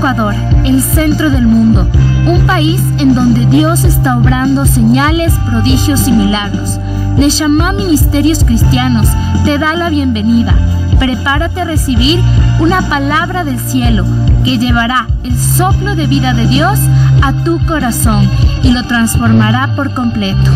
Ecuador, el centro del mundo, un país en donde Dios está obrando señales, prodigios y milagros. Neshama Ministerios Cristianos te da la bienvenida. Prepárate a recibir una palabra del cielo que llevará el soplo de vida de Dios a tu corazón y lo transformará por completo.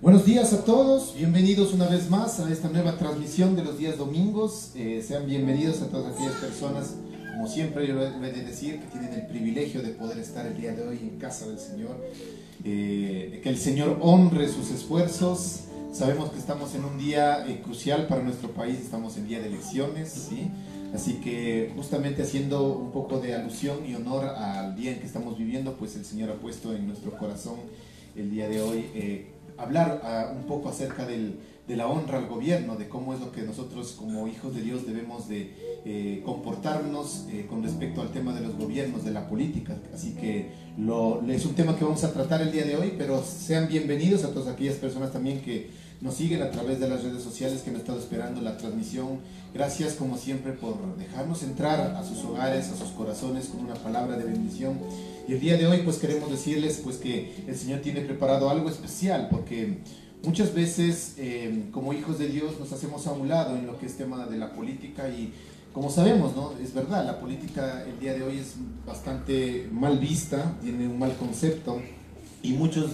Buenos días a todos, bienvenidos una vez más a esta nueva transmisión de los días domingos. Sean bienvenidos a todas aquellas personas, como siempre yo lo he de decir, que tienen el privilegio de poder estar el día de hoy en casa del Señor. Que el Señor honre sus esfuerzos. Sabemos que estamos en un día crucial para nuestro país, estamos en día de elecciones, ¿sí? Así que justamente haciendo un poco de alusión y honor al día en que estamos viviendo, pues el Señor ha puesto en nuestro corazón el día de hoy hablar un poco acerca de la honra al gobierno, de cómo es lo que nosotros como hijos de Dios debemos de comportarnos con respecto al tema de los gobiernos, de la política. Así que es un tema que vamos a tratar el día de hoy, pero sean bienvenidos a todas aquellas personas también que nos siguen a través de las redes sociales, que han estado esperando la transmisión. Gracias como siempre por dejarnos entrar a sus hogares, a sus corazones con una palabra de bendición. Y el día de hoy pues queremos decirles pues que el Señor tiene preparado algo especial, porque muchas veces como hijos de Dios nos hacemos a un lado en lo que es tema de la política, y como sabemos, ¿no? Es verdad, la política el día de hoy es bastante mal vista, tiene un mal concepto, y muchos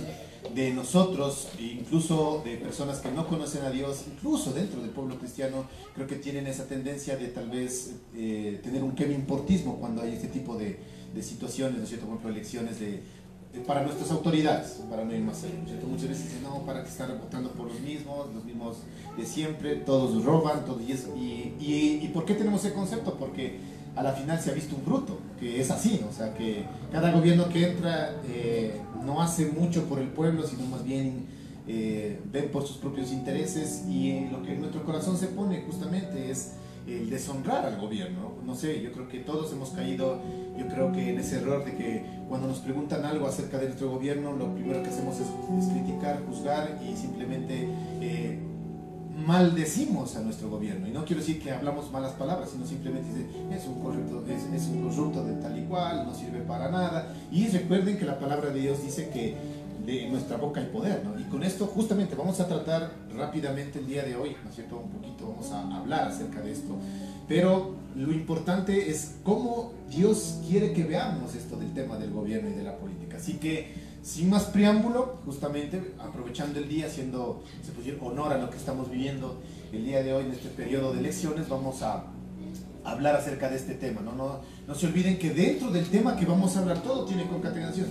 de nosotros, incluso de personas que no conocen a Dios, incluso dentro del pueblo cristiano, creo que tienen esa tendencia de tal vez tener un kevin-portismo cuando hay este tipo de situaciones, ¿no es cierto? Por ejemplo, elecciones para nuestras autoridades, para no ir más allá, ¿no es cierto? Muchas veces dicen, no, para que estar votando por los mismos de siempre, todos roban, y ¿por qué tenemos ese concepto? Porque a la final se ha visto un bruto, que es así, ¿no? O sea, que cada gobierno que entra no hace mucho por el pueblo, sino más bien ven por sus propios intereses, y lo que en nuestro corazón se pone justamente es el deshonrar al gobierno. No sé, yo creo que todos hemos caído, yo creo que en ese error de que cuando nos preguntan algo acerca de nuestro gobierno, lo primero que hacemos es criticar, juzgar y simplemente maldecimos a nuestro gobierno. Y no quiero decir que hablamos malas palabras, sino simplemente es un corrupto de tal y cual, no sirve para nada. Y recuerden que la palabra de Dios dice que de nuestra boca hay poder, ¿no? Y con esto justamente vamos a tratar rápidamente el día de hoy, ¿no es cierto? Un poquito vamos a hablar acerca de esto, pero lo importante es cómo Dios quiere que veamos esto del tema del gobierno y de la política. Así que sin más preámbulo, justamente aprovechando el día, haciendo, se puede decir, honor a lo que estamos viviendo el día de hoy en este periodo de elecciones, vamos a hablar acerca de este tema, ¿no? No se olviden que dentro del tema que vamos a hablar todo tiene concatenación.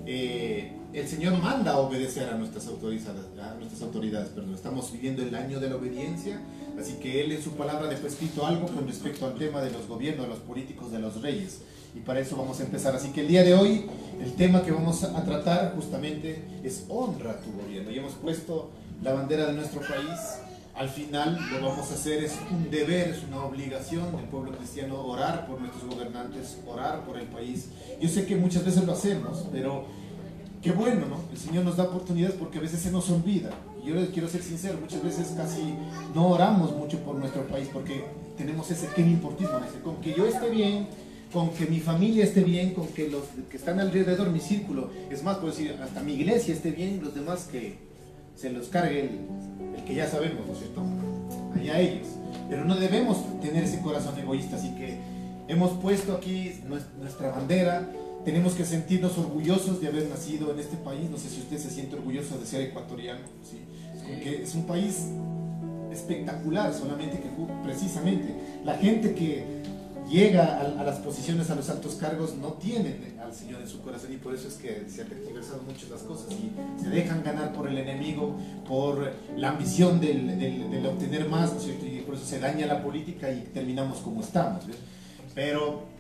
El Señor manda a obedecer a nuestras autoridades, perdón. Estamos viviendo el año de la obediencia, así que Él en su palabra dejó escrito algo con respecto al tema de los gobiernos, de los políticos, de los reyes, y para eso vamos a empezar. Así que el día de hoy el tema que vamos a tratar justamente es honra a tu gobierno, y hemos puesto la bandera de nuestro país. Al final lo vamos a hacer, es un deber, es una obligación del pueblo cristiano orar por nuestros gobernantes, orar por el país. Yo sé que muchas veces lo hacemos, pero qué bueno, ¿no? El Señor nos da oportunidades porque a veces se nos olvida. Yo les quiero ser sincero, muchas veces casi no oramos mucho por nuestro país porque tenemos ese kevin-portismo, con que yo esté bien, con que mi familia esté bien, con que los que están alrededor, mi círculo, es más, puedo decir, hasta mi iglesia esté bien, los demás que se los cargue el que ya sabemos, ¿no es cierto? Allá ellos. Pero no debemos tener ese corazón egoísta, así que hemos puesto aquí nuestra bandera. Tenemos que sentirnos orgullosos de haber nacido en este país. No sé si usted se siente orgulloso de ser ecuatoriano, ¿sí? Porque es un país espectacular, solamente que precisamente la gente que llega a las posiciones, a los altos cargos, no tienen al Señor en su corazón, y por eso es que se han tergiversado mucho las cosas y se dejan ganar por el enemigo, por la ambición del obtener más, ¿no es cierto? Y por eso se daña la política y terminamos como estamos, ¿ves? Pero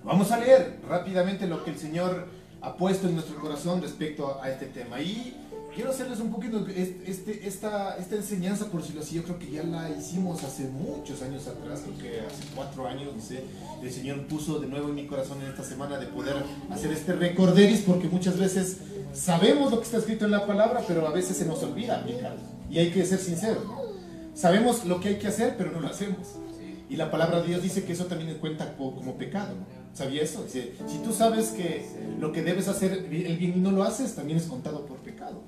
vamos a leer rápidamente lo que el Señor ha puesto en nuestro corazón respecto a este tema. Y quiero hacerles un poquito esta enseñanza, por decirlo así. Yo creo que ya la hicimos hace muchos años atrás, creo que hace 4 años, no sé. El Señor puso de nuevo en mi corazón en esta semana de poder hacer este recorderis, porque muchas veces sabemos lo que está escrito en la palabra, pero a veces se nos olvida aplicarlo. Y hay que ser sinceros, ¿no? Sabemos lo que hay que hacer, pero no lo hacemos. Y la palabra de Dios dice que eso también cuenta como pecado, ¿no? ¿Sabía eso? Dice, si tú sabes que lo que debes hacer el bien y no lo haces, también es contado por pecado.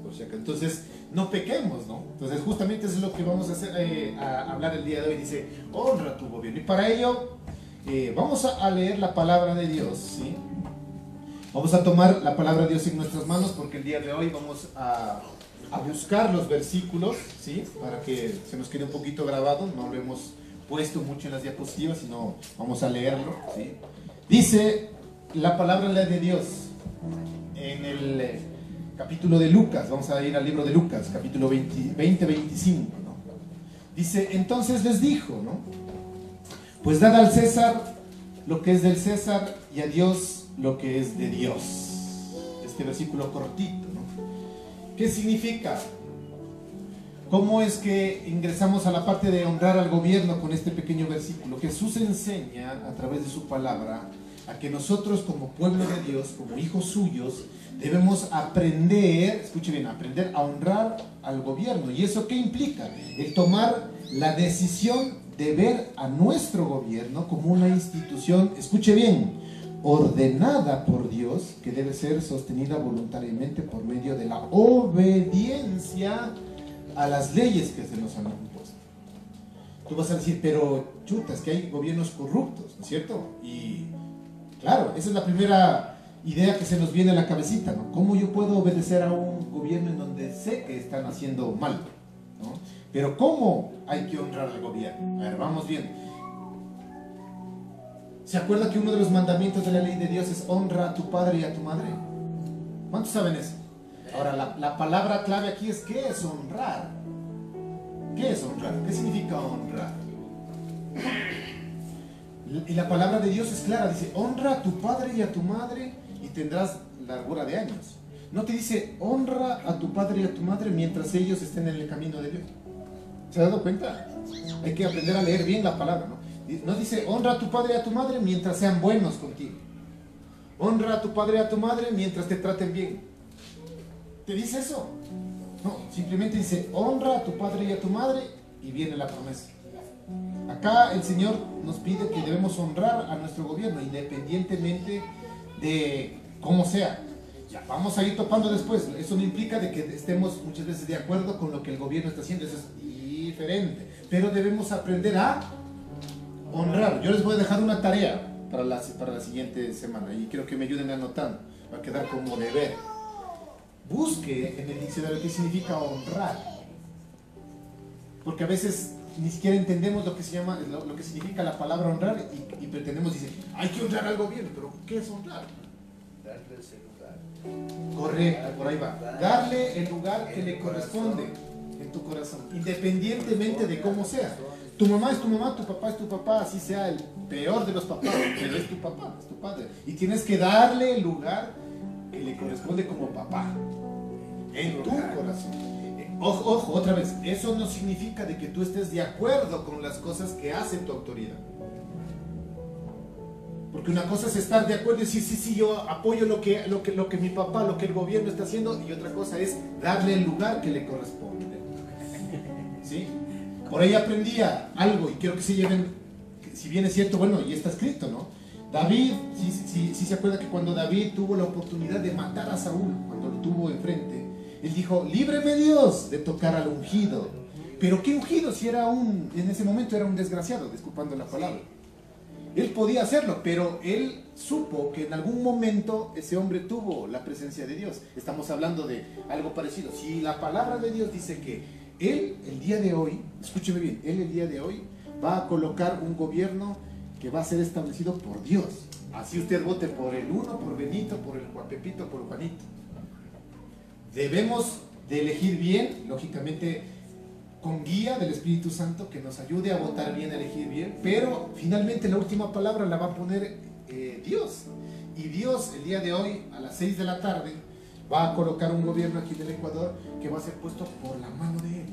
O sea, entonces, no pequemos, ¿no? Entonces, justamente eso es lo que vamos a hacer, a hablar el día de hoy. Dice, honra tu gobierno. Y para ello, vamos a leer la palabra de Dios, ¿sí? Vamos a tomar la palabra de Dios en nuestras manos, porque el día de hoy vamos a buscar los versículos, ¿sí? Para que se nos quede un poquito grabado, no lo hemos puesto mucho en las diapositivas, sino vamos a leerlo, ¿sí? Dice la palabra de Dios en el capítulo de Lucas. Vamos a ir al libro de Lucas, capítulo 20-25, ¿no? Dice, entonces les dijo, ¿no? Pues dad al César lo que es del César y a Dios lo que es de Dios. Este versículo cortito, ¿no? ¿Qué significa? ¿Cómo es que ingresamos a la parte de honrar al gobierno con este pequeño versículo? Jesús enseña a través de su palabra a que nosotros como pueblo de Dios, como hijos suyos, debemos aprender, escuche bien, aprender a honrar al gobierno. ¿Y eso qué implica? El tomar la decisión de ver a nuestro gobierno como una institución, escuche bien, ordenada por Dios, que debe ser sostenida voluntariamente por medio de la obediencia a las leyes que se nos han impuesto. Tú vas a decir, pero chuta, es que hay gobiernos corruptos, ¿no es cierto? Y claro, esa es la primera idea que se nos viene a la cabecita, ¿no? ¿Cómo yo puedo obedecer a un gobierno en donde sé que están haciendo mal, ¿no? Pero ¿cómo hay que honrar al gobierno? A ver, vamos bien. ¿Se acuerda que uno de los mandamientos de la ley de Dios es honra a tu padre y a tu madre? ¿Cuántos saben eso? Ahora, la palabra clave aquí es ¿qué es honrar? ¿Qué es honrar? ¿Qué significa honrar? Y la palabra de Dios es clara, dice, honra a tu padre y a tu madre y tendrás largura de años. No te dice, honra a tu padre y a tu madre mientras ellos estén en el camino de Dios. ¿Se ha dado cuenta? Hay que aprender a leer bien la palabra, ¿no? No dice, honra a tu padre y a tu madre mientras sean buenos contigo. Honra a tu padre y a tu madre mientras te traten bien. ¿Te dice eso? No, simplemente dice, honra a tu padre y a tu madre y viene la promesa. Acá el Señor nos pide que debemos honrar a nuestro gobierno, independientemente de cómo sea. Ya, vamos a ir topando después. Eso no implica de que estemos muchas veces de acuerdo con lo que el gobierno está haciendo. Eso es diferente. Pero debemos aprender a honrar. Yo les voy a dejar una tarea para la siguiente semana y quiero que me ayuden anotando. Va a quedar como deber. Busque en el diccionario qué significa honrar. Porque a veces ni siquiera entendemos lo que se llama, lo que significa la palabra honrar y pretendemos decir, hay que honrar al gobierno, pero ¿qué es honrar? Darle ese lugar. Correcto, por ahí va. Darle el lugar que le corresponde en tu corazón, independientemente de cómo sea. Tu mamá es tu mamá, tu papá es tu papá, así sea el peor de los papás, pero es tu papá, es tu padre. Y tienes que darle el lugar que le corresponde como papá en tu corazón. Ojo, otra vez, eso no significa de que tú estés de acuerdo con las cosas que hace tu autoridad. Porque una cosa es estar de acuerdo y decir, sí, yo apoyo lo que mi papá, lo que el gobierno está haciendo, y otra cosa es darle el lugar que le corresponde. ¿Sí? Por ahí aprendía algo y quiero que se lleven, si bien es cierto, bueno, y está escrito, ¿no? David, sí se acuerda que cuando David tuvo la oportunidad de matar a Saúl, cuando lo tuvo enfrente, él dijo, líbreme Dios de tocar al ungido. Pero ¿qué ungido? Si era en ese momento era un desgraciado, disculpando la palabra. Él podía hacerlo, pero él supo que en algún momento ese hombre tuvo la presencia de Dios. Estamos hablando de algo parecido. Si la palabra de Dios dice que él el día de hoy, escúcheme bien, él el día de hoy va a colocar un gobierno que va a ser establecido por Dios. Así usted vote por el uno, por Benito, por el Juan Pepito, por Juanito. Debemos de elegir bien, lógicamente con guía del Espíritu Santo que nos ayude a votar bien, a elegir bien, pero finalmente la última palabra la va a poner Dios. Y Dios el día de hoy a las 6 de la tarde va a colocar un gobierno aquí en el Ecuador que va a ser puesto por la mano de él.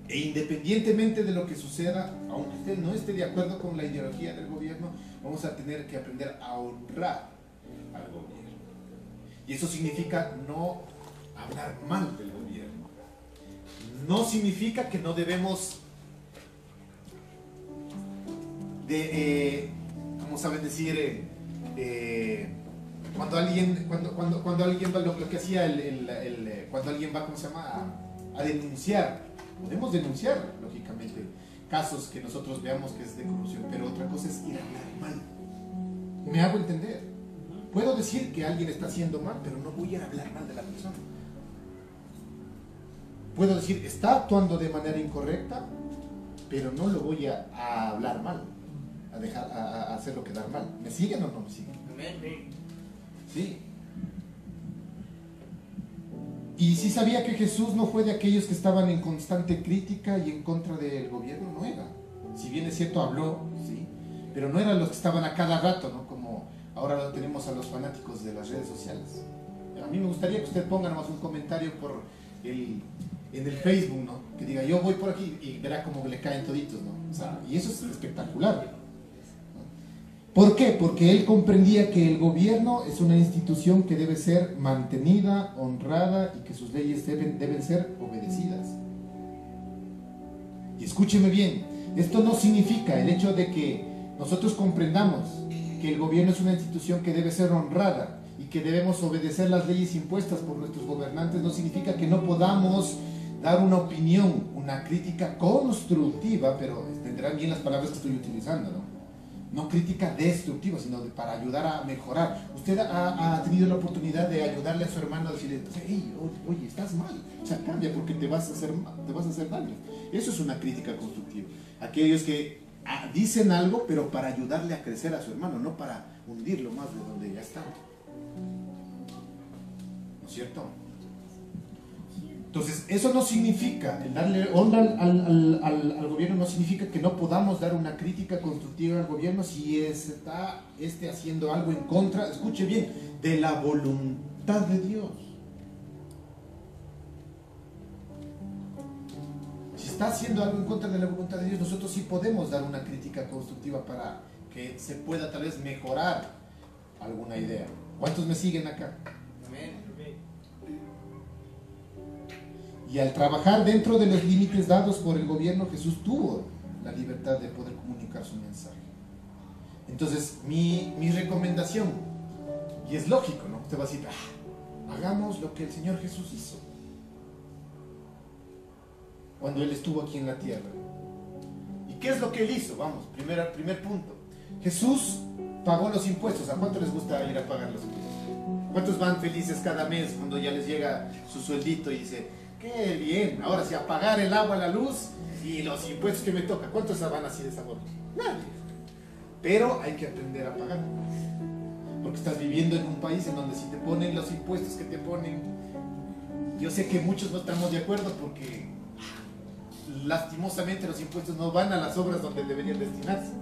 E independientemente de lo que suceda, aunque usted no esté de acuerdo con la ideología del gobierno, vamos a tener que aprender a honrar al gobierno. Y eso significa no hablar mal del gobierno. No significa que no debemos ¿cómo saben decir? Cuando alguien va, lo que hacía cuando alguien va, ¿cómo se llama? A denunciar. Podemos denunciar, lógicamente, casos que nosotros veamos que es de corrupción, pero otra cosa es ir a hablar mal. ¿Me hago entender? Puedo decir que alguien está haciendo mal, pero no voy a ir a hablar mal de la persona. Puedo decir, está actuando de manera incorrecta, pero no lo voy a hablar mal, a hacerlo quedar mal. ¿Me siguen o no me siguen? Sí. Y sí sabía que Jesús no fue de aquellos que estaban en constante crítica y en contra del gobierno, no era. Si bien es cierto, habló, sí, pero no eran los que estaban a cada rato, ¿no? Como ahora lo tenemos a los fanáticos de las redes sociales. A mí me gustaría que usted ponga nomás un comentario en el Facebook, ¿no? Que diga, yo voy por aquí, y verá cómo le caen toditos, ¿no? O sea, y eso es espectacular. ¿Por qué? Porque él comprendía que el gobierno es una institución que debe ser mantenida, honrada y que sus leyes deben ser obedecidas. Y escúcheme bien, esto no significa el hecho de que nosotros comprendamos que el gobierno es una institución que debe ser honrada y que debemos obedecer las leyes impuestas por nuestros gobernantes, no significa que no podamos dar una opinión, una crítica constructiva, pero tendrán bien las palabras que estoy utilizando, ¿no? No crítica destructiva, sino para ayudar a mejorar. Usted ha tenido la oportunidad de ayudarle a su hermano a decirle, hey, oye, estás mal, o sea, cambia porque te vas a hacer daño. Eso es una crítica constructiva. Aquellos que dicen algo, pero para ayudarle a crecer a su hermano, no para hundirlo más de donde ya está. ¿No es cierto? Entonces, eso no significa, el darle honra al gobierno no significa que no podamos dar una crítica constructiva al gobierno si está haciendo algo en contra, escuche bien, de la voluntad de Dios. Si está haciendo algo en contra de la voluntad de Dios, nosotros sí podemos dar una crítica constructiva para que se pueda tal vez mejorar alguna idea. ¿Cuántos me siguen acá? Amén. Y al trabajar dentro de los límites dados por el gobierno, Jesús tuvo la libertad de poder comunicar su mensaje. Entonces, mi recomendación, y es lógico, ¿no? Usted va a decir, hagamos lo que el Señor Jesús hizo cuando Él estuvo aquí en la tierra. ¿Y qué es lo que Él hizo? Vamos, primer punto. Jesús pagó los impuestos. ¿A cuánto les gusta ir a pagar los impuestos? ¿Cuántos van felices cada mes cuando ya les llega su sueldito y dice, qué bien, ahora sí, a pagar el agua, la luz y los impuestos que me toca? ¿Cuántos van así de sabor? Nadie. Pero hay que aprender a pagar. Porque estás viviendo en un país en donde si te ponen los impuestos que te ponen, yo sé que muchos no estamos de acuerdo porque lastimosamente los impuestos no van a las obras donde deberían destinarse.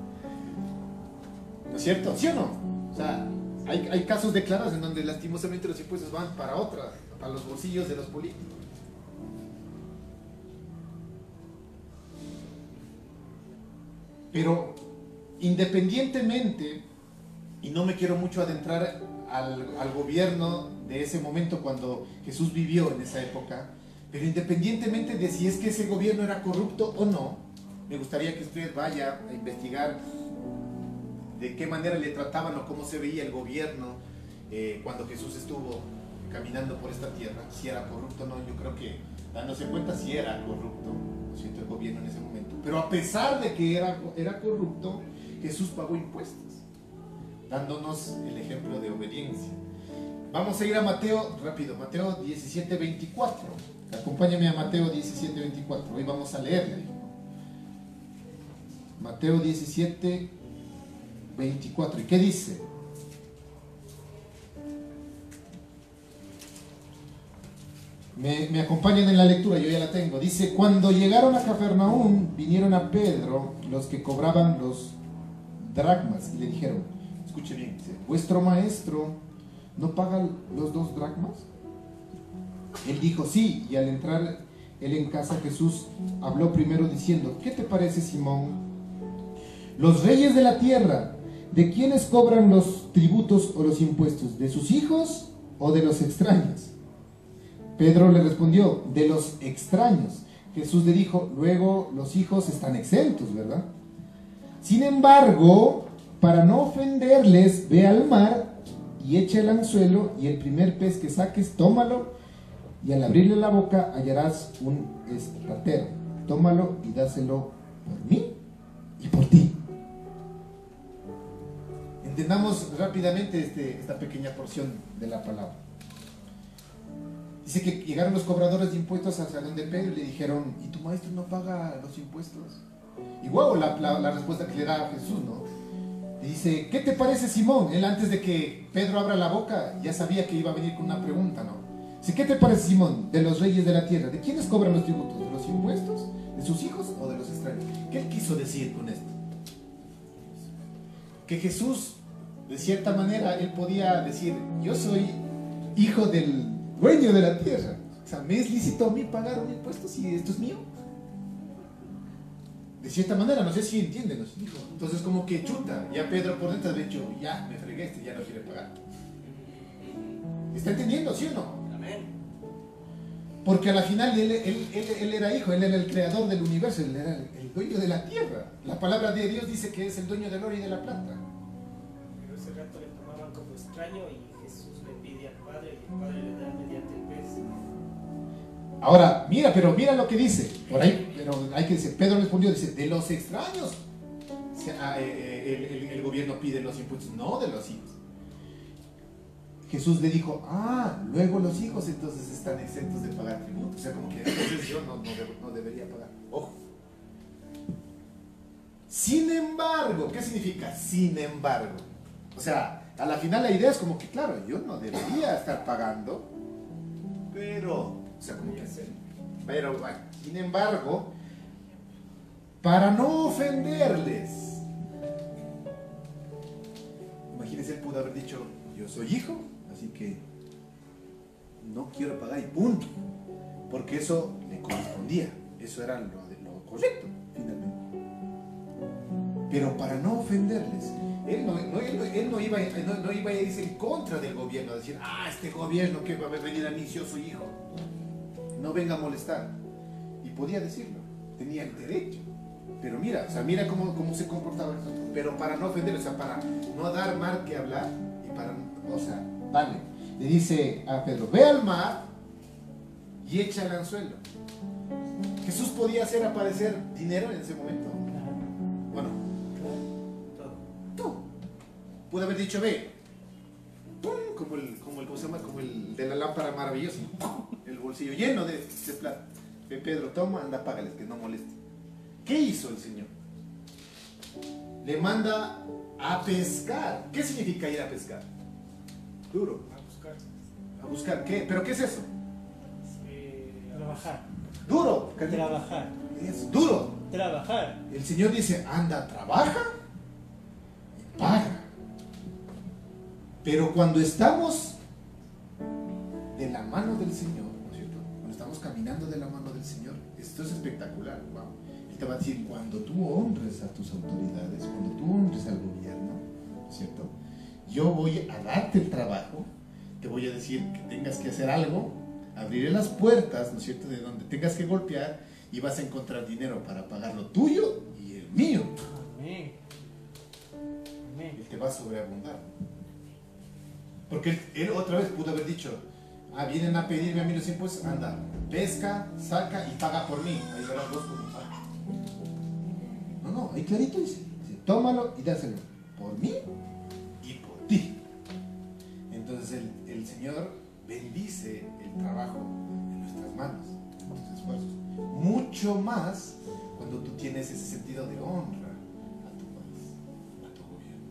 ¿No es cierto? ¿Sí o no? O sea, hay casos declarados en donde lastimosamente los impuestos van para los bolsillos de los políticos. Pero independientemente, y no me quiero mucho adentrar al gobierno de ese momento cuando Jesús vivió en esa época, pero independientemente de si es que ese gobierno era corrupto o no, me gustaría que usted vaya a investigar de qué manera le trataban o cómo se veía el gobierno cuando Jesús estuvo caminando por esta tierra, si era corrupto o no. Yo creo que dándose cuenta si era corrupto, ¿no es cierto?, el gobierno en ese momento. Pero a pesar de que era corrupto, Jesús pagó impuestos, dándonos el ejemplo de obediencia. Vamos a ir a Mateo, rápido, Mateo 17:24. Acompáñame a Mateo 17:24. Hoy vamos a leerle. Mateo 17:24. ¿Y qué dice? Me acompañan en la lectura, yo ya la tengo. Dice, cuando llegaron a Cafarnaúm, vinieron a Pedro los que cobraban los dracmas y le dijeron, escuche bien, dice, ¿vuestro maestro no paga los 2 dracmas? Él dijo sí, y al entrar él en casa, Jesús habló primero diciendo: ¿qué te parece, Simón? Los reyes de la tierra, ¿de quiénes cobran los tributos o los impuestos? ¿De sus hijos o de los extraños? Pedro le respondió: de los extraños. Jesús le dijo: luego los hijos están exentos, ¿verdad? Sin embargo, para no ofenderles, ve al mar y echa el anzuelo, y el primer pez que saques, tómalo, y al abrirle la boca hallarás un espartero. Tómalo y dáselo por mí y por ti. Entendamos rápidamente esta pequeña porción de la palabra. Dice que llegaron los cobradores de impuestos al salón de Pedro y le dijeron: ¿y tu maestro no paga los impuestos? Y luego la respuesta que le da a Jesús, ¿no? Le dice: ¿qué te parece, Simón? Él, antes de que Pedro abra la boca, ya sabía que iba a venir con una pregunta, ¿no? Dice: ¿qué te parece, Simón? De los reyes de la tierra, ¿de quiénes cobran los tributos? ¿De los impuestos? ¿De sus hijos o de los extraños? ¿Qué él quiso decir con esto? Que Jesús, de cierta manera, él podía decir: yo soy hijo del dueño de la tierra. O sea, ¿me es lícito a mí pagar un impuesto si esto es mío? De cierta manera, no sé si entienden, ¿no? Entonces, como que chuta, ya Pedro por dentro ha dicho: ya me fregué, ya no quiere pagar. ¿Está entendiendo, sí o no? Porque a la final él era hijo, él era el creador del universo, él era el dueño de la tierra. La palabra de Dios dice que es el dueño del oro y de la plata. Pero ese rato le tomaban como extraño y Jesús le pide al Padre y el Padre le da mediante el pez. Ahora, mira lo que dice. Por ahí, pero hay que decir, Pedro respondió, dice: de los extraños el gobierno pide los impuestos, no de los hijos. Jesús le dijo: luego los hijos entonces están exentos de pagar tributo. O sea, como que entonces yo no debería pagar. Ojo. Sin embargo, ¿qué significa sin embargo? O sea, a la final la idea es como que, claro, yo no debería estar pagando, pero, o sea, como que, pero bueno, sin embargo, para no ofenderles, imagínense, él pudo haber dicho: yo soy hijo, así que no quiero pagar y punto, porque eso le correspondía, eso era lo correcto, finalmente. Pero para no ofenderles, él no iba a irse en contra del gobierno, a decir: este gobierno que va a venir a mí, yo soy hijo, no venga a molestar. Y podía decirlo, tenía el derecho. Pero mira, o sea, mira cómo se comportaba. Pero para no ofender, o sea, para no dar mal que hablar, y para, o sea, dale. Le dice a Pedro: ve al mar y echa el anzuelo. Jesús podía hacer aparecer dinero en ese momento. Bueno, todo. Pudo haber dicho: ve, ¡pum! Como ¿cómo se llama? Como el de la lámpara maravillosa, el bolsillo lleno de plata. Ve, Pedro, toma, anda, págales, que no moleste. ¿Qué hizo el Señor? Le manda a pescar. ¿Qué significa ir a pescar? Duro. ¿A buscar qué? ¿Pero qué es eso? Trabajar. Duro. Trabajar. Es duro. Trabajar. El Señor dice: anda, trabaja y paga. Pero cuando estamos de la mano del Señor, ¿no es cierto? Cuando estamos caminando de la mano del Señor, esto es espectacular. Wow. Él te va a decir: cuando tú honres a tus autoridades, cuando tú honres al gobierno, ¿no es cierto? Yo voy a darte el trabajo, te voy a decir que tengas que hacer algo, abriré las puertas, ¿no es cierto?, de donde tengas que golpear, y vas a encontrar dinero para pagar lo tuyo y el mío. Amén. Amén. Él te va a sobreabundar. Porque él otra vez pudo haber dicho: vienen a pedirme a mí los impuestos, anda, pesca, saca y paga por mí. Ahí verás vos cómo paga. No, ahí clarito dice: tómalo y dáselo por mí y por ti. Entonces el Señor bendice el trabajo en nuestras manos, en nuestros esfuerzos. Mucho más cuando tú tienes ese sentido de honra a tu país, a tu gobierno.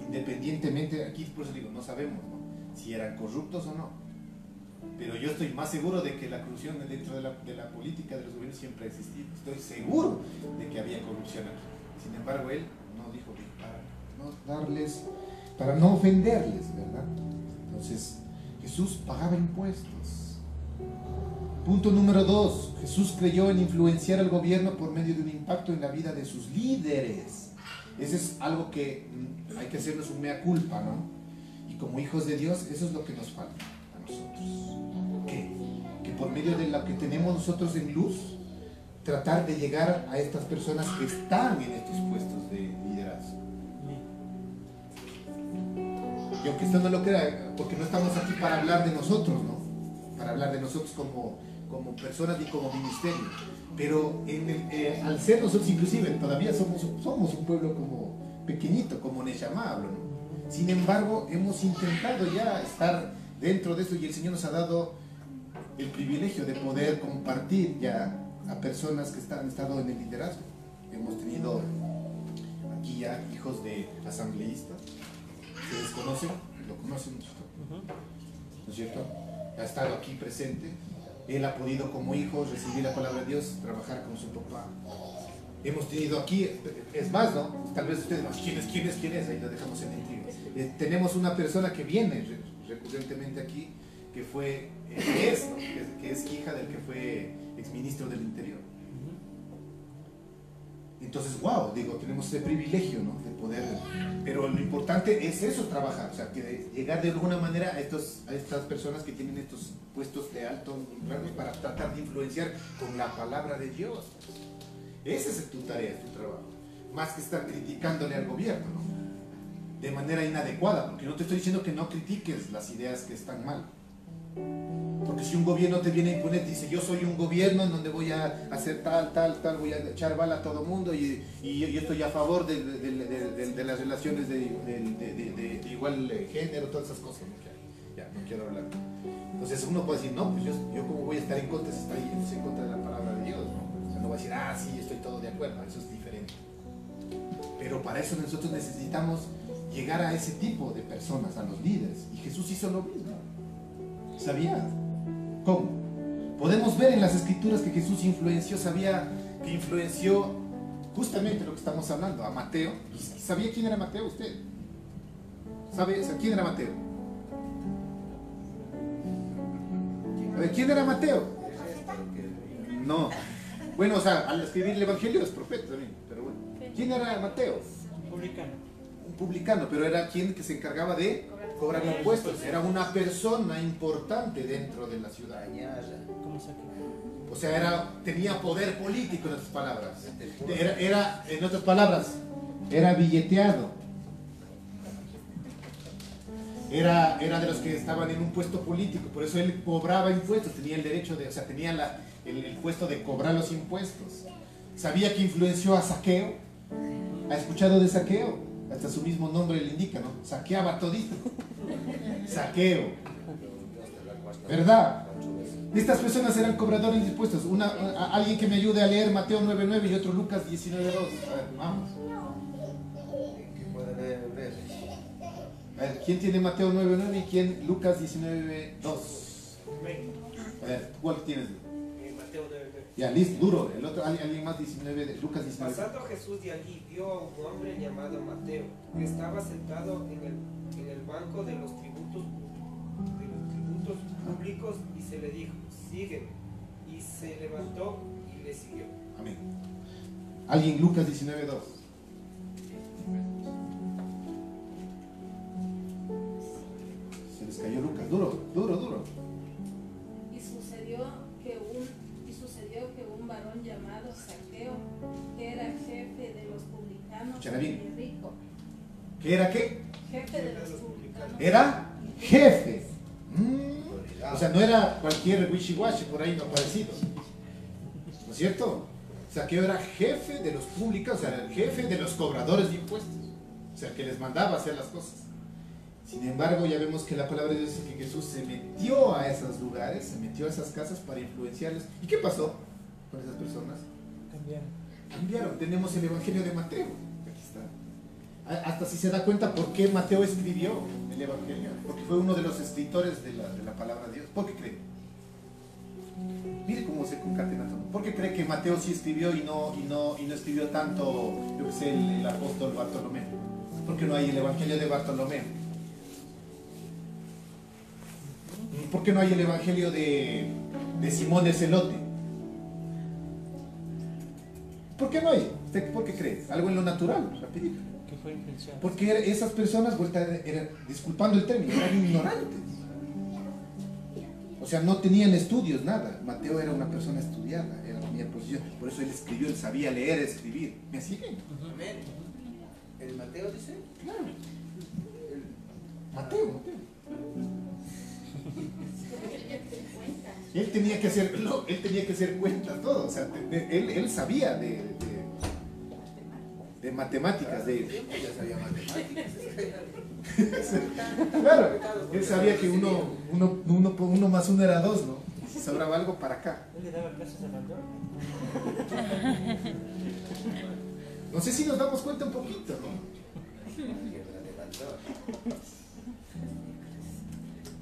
Independientemente, aquí por eso digo, no sabemos, ¿no?, si eran corruptos o no. Pero yo estoy más seguro de que la corrupción dentro de la política de los gobiernos siempre ha existido. Estoy seguro de que había corrupción aquí. Sin embargo, él no dijo que para no ofenderles, ¿verdad? Entonces, Jesús pagaba impuestos. Punto número 2. Jesús creyó en influenciar al gobierno por medio de un impacto en la vida de sus líderes. Ese es algo que hay que hacernos un mea culpa, ¿no? Y como hijos de Dios, eso es lo que nos falta a nosotros. ¿Qué? Que por medio de lo que tenemos nosotros en luz, tratar de llegar a estas personas que están en estos puestos de liderazgo. Y aunque usted no lo crea, porque no estamos aquí para hablar de nosotros, ¿no? Para hablar de nosotros como personas y como ministerio. Pero al ser nosotros inclusive, todavía somos un pueblo como pequeñito, como Neshama hablo, ¿no? Sin embargo, hemos intentado ya estar dentro de esto y el Señor nos ha dado el privilegio de poder compartir ya a personas que han estado en el liderazgo. Hemos tenido aquí ya hijos de asambleístas. ¿Ustedes conocen? ¿Lo conocen? ¿No es cierto? Ha estado aquí presente. Él ha podido como hijo recibir la palabra de Dios, trabajar con su papá. Hemos tenido aquí, es más, ¿no? Tal vez ustedes, ¿quién es? Ahí lo dejamos en intriga. Tenemos una persona que viene recurrentemente aquí, que fue, que es hija del que fue exministro del Interior. Entonces, wow, digo, tenemos ese privilegio, ¿no? De poder, pero lo importante es eso, trabajar, o sea, que llegar de alguna manera a estas personas que tienen estos puestos de alto rango para tratar de influenciar con la palabra de Dios. Esa es tu tarea, tu trabajo. Más que estar criticándole al gobierno, ¿no? De manera inadecuada, porque no te estoy diciendo que no critiques las ideas que están mal. Porque si un gobierno te viene a imponer, te dice, yo soy un gobierno en donde voy a hacer tal, voy a echar bala a todo mundo y yo estoy a favor de las relaciones de igual género, todas esas cosas, ¿no? Ya, no quiero hablar. Entonces uno puede decir, no, pues yo como voy a estar en contra, si está yéndose en contra de la palabra de Dios, ¿no? O sea, no va a decir, sí, estoy todo de acuerdo, eso es diferente. Pero para eso nosotros necesitamos llegar a ese tipo de personas, a los líderes. Y Jesús hizo lo mismo. ¿Sabía? ¿Cómo? Podemos ver en las escrituras que Jesús sabía que influenció justamente lo que estamos hablando, a Mateo. ¿Sabía quién era Mateo usted? ¿Sabe quién era Mateo? A ver, ¿quién era Mateo? No. Bueno, o sea, al escribir el Evangelio es profeta también, pero bueno. ¿Quién era Mateo? Un publicano, pero era quien que se encargaba de cobrar impuestos. Era una persona importante dentro de la ciudad. O sea, tenía poder político, en otras palabras. En otras palabras, era billeteado. Era de los que estaban en un puesto político, por eso él cobraba impuestos, tenía el derecho de, o sea, tenía el puesto de cobrar los impuestos. Sabía que influenció a Saqueo. ¿Ha escuchado de Saqueo? Hasta su mismo nombre le indica, ¿no? Saqueaba todito. Saqueo. ¿Verdad? Estas personas eran cobradores de impuestos. Alguien que me ayude a leer Mateo 9:9 y otro Lucas 19:2. A ver, vamos. A ver, ¿quién tiene Mateo 9:9 y quién Lucas 19:2? A ver, ¿cuál tienes? Mateo 9:9. Ya, listo, duro. El otro, alguien más, Lucas 19. Pasando Jesús de allí, vio a un hombre llamado Mateo, que estaba sentado en el banco de los tributos públicos, y se le dijo, sígueme. Y se levantó y le siguió. Amén. Alguien, Lucas 19:2. Se les cayó Lucas, duro. Y sucedió que un varón llamado Saqueo, que era jefe de los publicanos y rico. ¿Qué era qué? Jefe de los publicanos. Era jefe. O sea, no era cualquier wishy-washy por ahí no parecido. ¿No es cierto? Saqueo era jefe de los publicanos, o sea, era el jefe de los cobradores de impuestos. O sea, que les mandaba hacer las cosas. Sin embargo, ya vemos que la palabra de Dios dice que Jesús se metió a esos lugares, se metió a esas casas para influenciarles. ¿Y qué pasó con esas personas? Cambiaron. Tenemos el Evangelio de Mateo. Aquí está. Hasta si se da cuenta por qué Mateo escribió el Evangelio. Porque fue uno de los escritores de la palabra de Dios. ¿Por qué cree? Mire cómo se concatena todo. ¿Por qué cree que Mateo sí escribió y no escribió tanto, yo que sé, el apóstol Bartolomé? Porque no hay el Evangelio de Bartolomé. ¿por qué no hay el evangelio de Simón el Celote? ¿Por qué no hay? ¿Por qué crees? Algo en lo natural, rapidito. Que fue influenciado. Porque esas personas, disculpando el término, eran ignorantes. O sea, no tenían estudios, nada. Mateo era una persona estudiada, tenía posición. Por eso él escribió, él sabía leer, escribir. ¿Me siguen? Amén. ¿El Mateo dice? Claro. Mateo. Él tenía que hacer cuentas, todo. O sea, él sabía de matemáticas. Ya sabía matemáticas. Claro, él sabía que uno más uno era 2, ¿no? Y si sobraba algo, para acá. Él le daba clases a Mandor. No sé si nos damos cuenta un poquito, ¿no?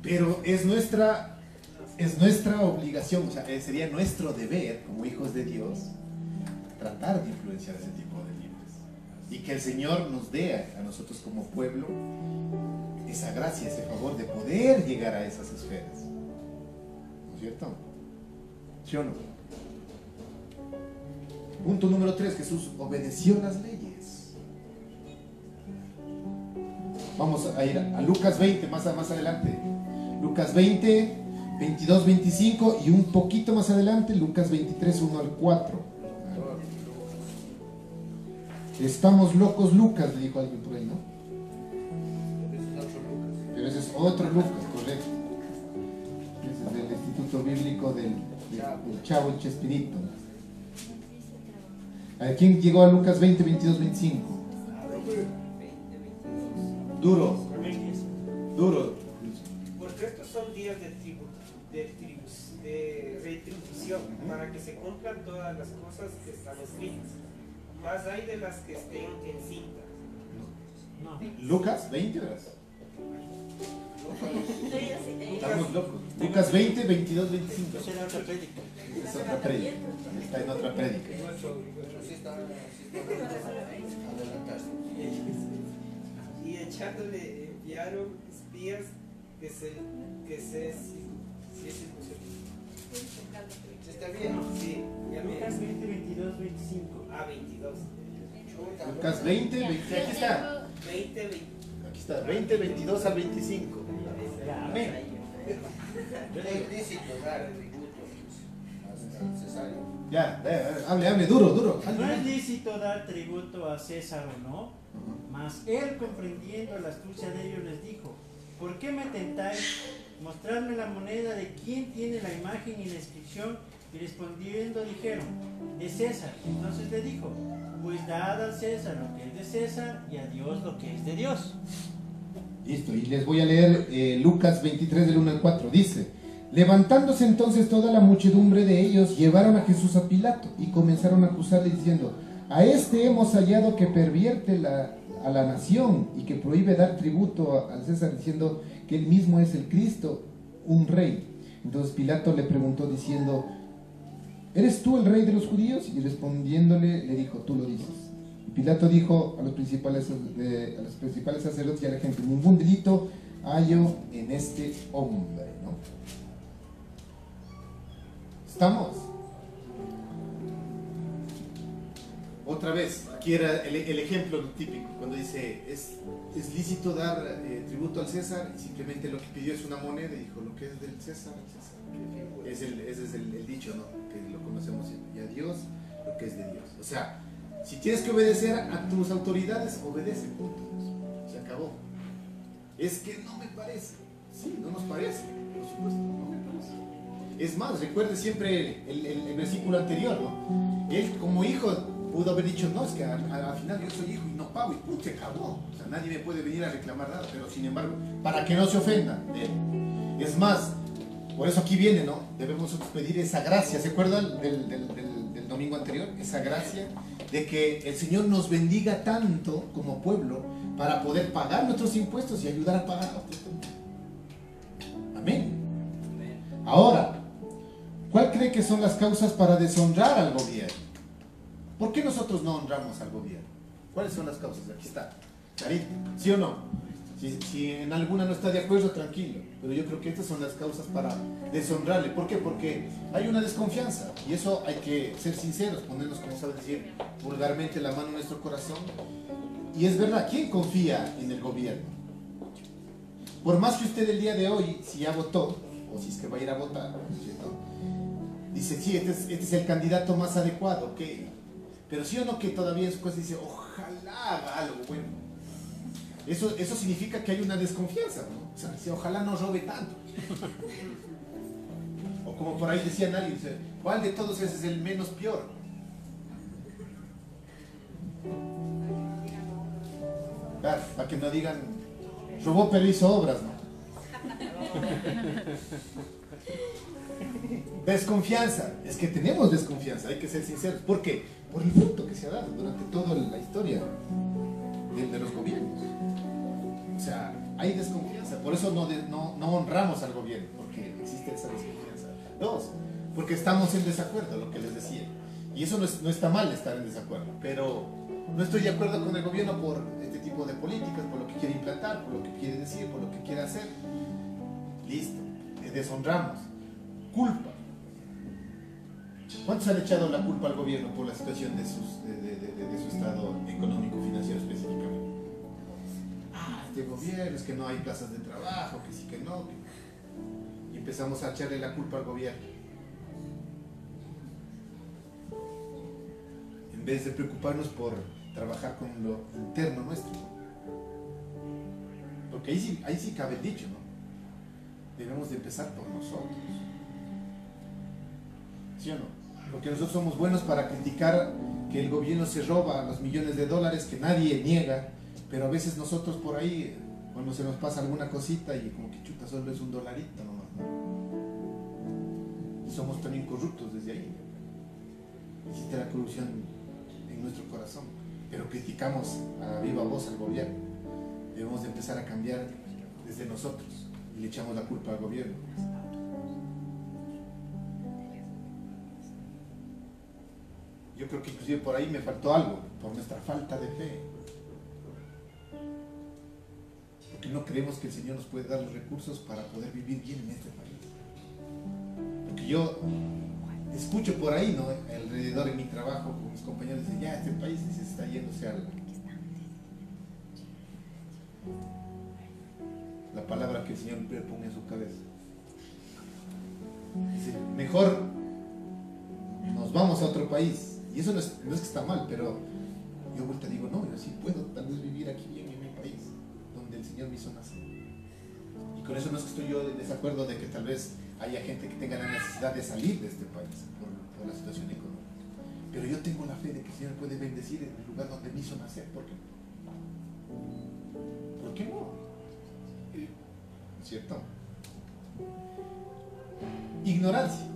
Pero es nuestra obligación, o sea, sería nuestro deber como hijos de Dios tratar de influenciar ese tipo de líderes y que el Señor nos dé a nosotros como pueblo esa gracia, ese favor de poder llegar a esas esferas, ¿no es cierto? ¿Sí o no? Punto número 3, Jesús obedeció las leyes. Vamos a ir a Lucas 20, más adelante. Lucas 20, 22, 25 y un poquito más adelante, Lucas 23, 1 al 4. Estamos locos, Lucas, le dijo alguien por ahí, ¿no? Pero ese es otro Lucas, correcto. Ese es del Instituto Bíblico del Chavo y Chespirito. A ver, ¿quién llegó a Lucas 20, 22, 25? Duro. Porque estos son días de retribución, para que se cumplan todas las cosas que están escritas. Más hay de las que estén encintas. Lucas 20, ¿verdad? Estamos locos. Lucas 20, 22, 25. Esa era otra prédica. Es otra prédica. Está en otra prédica. Y echándole enviaron espías que se ¿Está bien? Sí, ya me Lucas 20, 22, 25. 22. Lucas 20, 20, aquí está. 20. Aquí está, 20, 22 al 25. Ya, amén. Es lícito dar tributo al cesario. Ya, hable, duro. No es lícito dar tributo a César o no, mas él, comprendiendo la astucia de ellos, les dijo: ¿por qué me tentáis? Mostradme la moneda de quién tiene la imagen y la inscripción. Y respondiendo dijeron: de César. Entonces le dijo: pues dad al César lo que es de César y a Dios lo que es de Dios. Listo, y les voy a leer Lucas 23 del 1 al 4. Dice: levantándose entonces toda la muchedumbre de ellos, llevaron a Jesús a Pilato y comenzaron a acusarle diciendo: a este hemos hallado que pervierte a la nación y que prohíbe dar tributo al César, diciendo que él mismo es el Cristo, un rey. Entonces Pilato le preguntó diciendo: ¿eres tú el rey de los judíos? Y respondiéndole le dijo: tú lo dices. Y Pilato dijo a los principales sacerdotes y a la gente: ningún delito hallo en este hombre, ¿no? ¿Estamos? Otra vez, aquí era el ejemplo típico, cuando dice: es lícito dar tributo al César, y simplemente lo que pidió es una moneda, y dijo: lo que es del César, al César. Ese es el dicho, ¿no? Que lo conocemos siempre. Y a Dios lo que es de Dios. O sea, si tienes que obedecer a tus autoridades, obedece, punto. Se acabó. Es que no me parece. Sí, no nos parece, por supuesto, no me parece. Es más, recuerde siempre el versículo anterior, ¿no? Él como hijo pudo haber dicho: no, es que al final yo soy hijo y no pago, y punto, se acabó. O sea, nadie me puede venir a reclamar nada. Pero sin embargo, para que no se ofendan de él. Es más, por eso aquí viene, ¿no? Debemos pedir esa gracia. ¿Se acuerdan del domingo anterior? Esa gracia de que el Señor nos bendiga tanto como pueblo para poder pagar nuestros impuestos y ayudar a pagar a otros. Amén. Ahora, ¿cuál cree que son las causas para deshonrar al gobierno? ¿Por qué nosotros no honramos al gobierno? ¿Cuáles son las causas? Aquí está. Clarito. ¿Sí o no? Si en alguna no está de acuerdo, tranquilo. Pero yo creo que estas son las causas para deshonrarle. ¿Por qué? Porque hay una desconfianza. Y eso hay que ser sinceros, ponernos, como sabe decir vulgarmente, la mano en nuestro corazón. Y es verdad, ¿quién confía en el gobierno? Por más que usted el día de hoy, si ya votó, o si es que va a ir a votar, ¿cierto? Dice, sí, este es el candidato más adecuado, ok. Pero sí o no que todavía en su cosa dice, ojalá haga algo bueno. Eso significa que hay una desconfianza, ¿no? O sea, dice, ojalá no robe tanto. O como por ahí decía nadie, dice, ¿cuál de todos es el menos peor? Claro, para que no digan, robó pero hizo obras, ¿no? Desconfianza, es que tenemos desconfianza, hay que ser sinceros. ¿Por qué? Por el fruto que se ha dado durante toda la historia de los gobiernos. O sea, hay desconfianza, por eso no honramos al gobierno, porque existe esa desconfianza. Dos, porque estamos en desacuerdo, lo que les decía. Y eso no está mal estar en desacuerdo, pero no estoy de acuerdo con el gobierno por este tipo de políticas, por lo que quiere implantar, por lo que quiere decir, por lo que quiere hacer. Listo, deshonramos. Culpa. ¿Cuántos han echado la culpa al gobierno por la situación de su estado económico, financiero específicamente? Este gobierno, es que no hay plazas de trabajo, que sí, que no. Y empezamos a echarle la culpa al gobierno. En vez de preocuparnos por trabajar con lo interno nuestro. Porque ahí sí cabe el dicho, ¿no? Debemos de empezar por nosotros. ¿Sí o no? Porque nosotros somos buenos para criticar que el gobierno se roba los millones de dólares que nadie niega, pero a veces nosotros por ahí, cuando se nos pasa alguna cosita y como que chuta, solo es $1 nomás, ¿no? Y somos tan incorruptos desde ahí. Existe la corrupción en nuestro corazón, pero criticamos a viva voz al gobierno. Debemos de empezar a cambiar desde nosotros y le echamos la culpa al gobierno. Yo creo que inclusive por ahí me faltó algo, por nuestra falta de fe. Porque no creemos que el Señor nos puede dar los recursos para poder vivir bien en este país. Porque yo escucho por ahí, ¿no? Alrededor de mi trabajo con mis compañeros, dicen, ya este país se está yéndose al... La palabra que el Señor le pone en su cabeza. Dice, mejor nos vamos a otro país. Y eso no es que está mal, pero yo vuelta digo, no, yo sí puedo tal vez vivir aquí bien en mi país, donde el Señor me hizo nacer. Y con eso no es que estoy yo de desacuerdo de que tal vez haya gente que tenga la necesidad de salir de este país por la situación económica. Pero yo tengo la fe de que el Señor puede bendecir en el lugar donde me hizo nacer. ¿Por qué? ¿Por qué no? ¿Cierto? Ignorancia.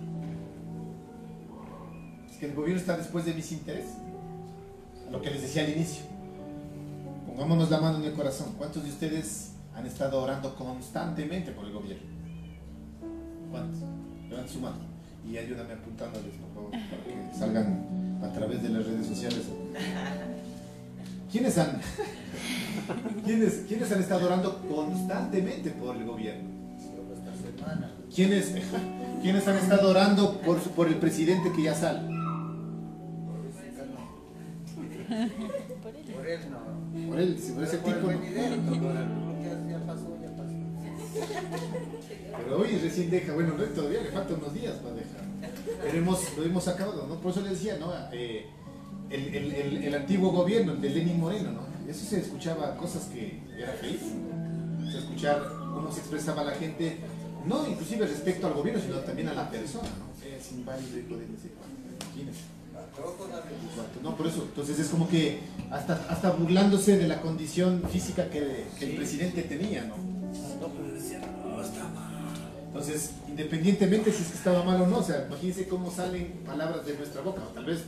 Es que el gobierno está después de mis intereses. Lo que les decía al inicio. Pongámonos la mano en el corazón. ¿Cuántos de ustedes han estado orando constantemente por el gobierno? ¿Cuántos? Levanten su mano y ayúdame apuntándoles, por favor, para que salgan a través de las redes sociales. ¿Quiénes han estado orando constantemente por el gobierno? ¿Quiénes han estado orando por el presidente que ya sale? Por él no. Por ese tipo no. Ya pasó. Pero hoy recién deja, bueno, todavía le faltan unos días para dejar. Pero lo hemos acabado, ¿no? Por eso le decía, ¿no? El antiguo gobierno, el de Lenín Moreno, ¿no? Eso se escuchaba cosas que era feliz, ¿no? O sea, escuchar cómo se expresaba la gente, no inclusive respecto al gobierno, sino también a la persona, ¿no? Es inválido y poder decir, imagínense. No, por eso, entonces es como que hasta burlándose de la condición física que el presidente tenía, ¿no? Entonces, independientemente si es que estaba mal o no, o sea, imagínense cómo salen palabras de nuestra boca. Tal vez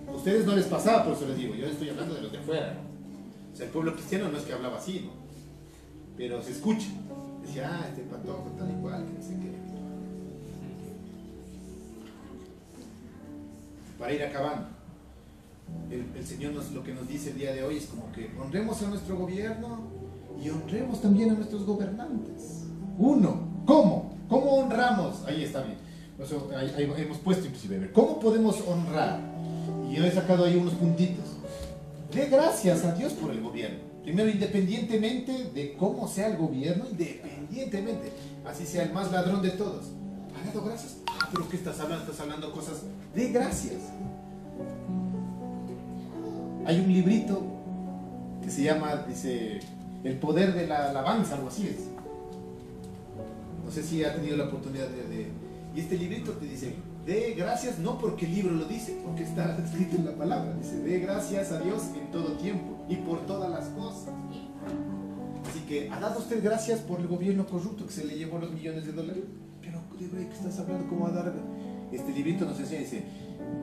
a ustedes no les pasaba, por eso les digo, yo estoy hablando de los de afuera, ¿no? O sea, el pueblo cristiano no es que hablaba así, ¿no? Pero se escucha. Decía, este patojo tal y cual, que no sé qué. Para ir acabando, el Señor lo que nos dice el día de hoy es como que honremos a nuestro gobierno y honremos también a nuestros gobernantes. Uno, ¿cómo? ¿Cómo honramos? Ahí está bien. O sea, ahí hemos puesto inclusive, ¿cómo podemos honrar? Y yo he sacado ahí unos puntitos. Dé gracias a Dios por el gobierno. Primero, independientemente de cómo sea el gobierno, independientemente, así sea el más ladrón de todos. ¿Ha dado gracias? Ah, pero ¿qué estás hablando? Estás hablando cosas. Dé gracias. Hay un librito que se llama, dice, El poder de la alabanza, algo así es. No sé si ha tenido la oportunidad Y este librito te dice, dé gracias no porque el libro lo dice, porque está escrito en la palabra. Dice, dé gracias a Dios en todo tiempo y por todas las cosas. Así que, ¿ha dado usted gracias por el gobierno corrupto que se le llevó los millones de dólares? Pero, ¿de qué estás hablando? ¿Cómo va a dar? Este librito nos enseña, dice,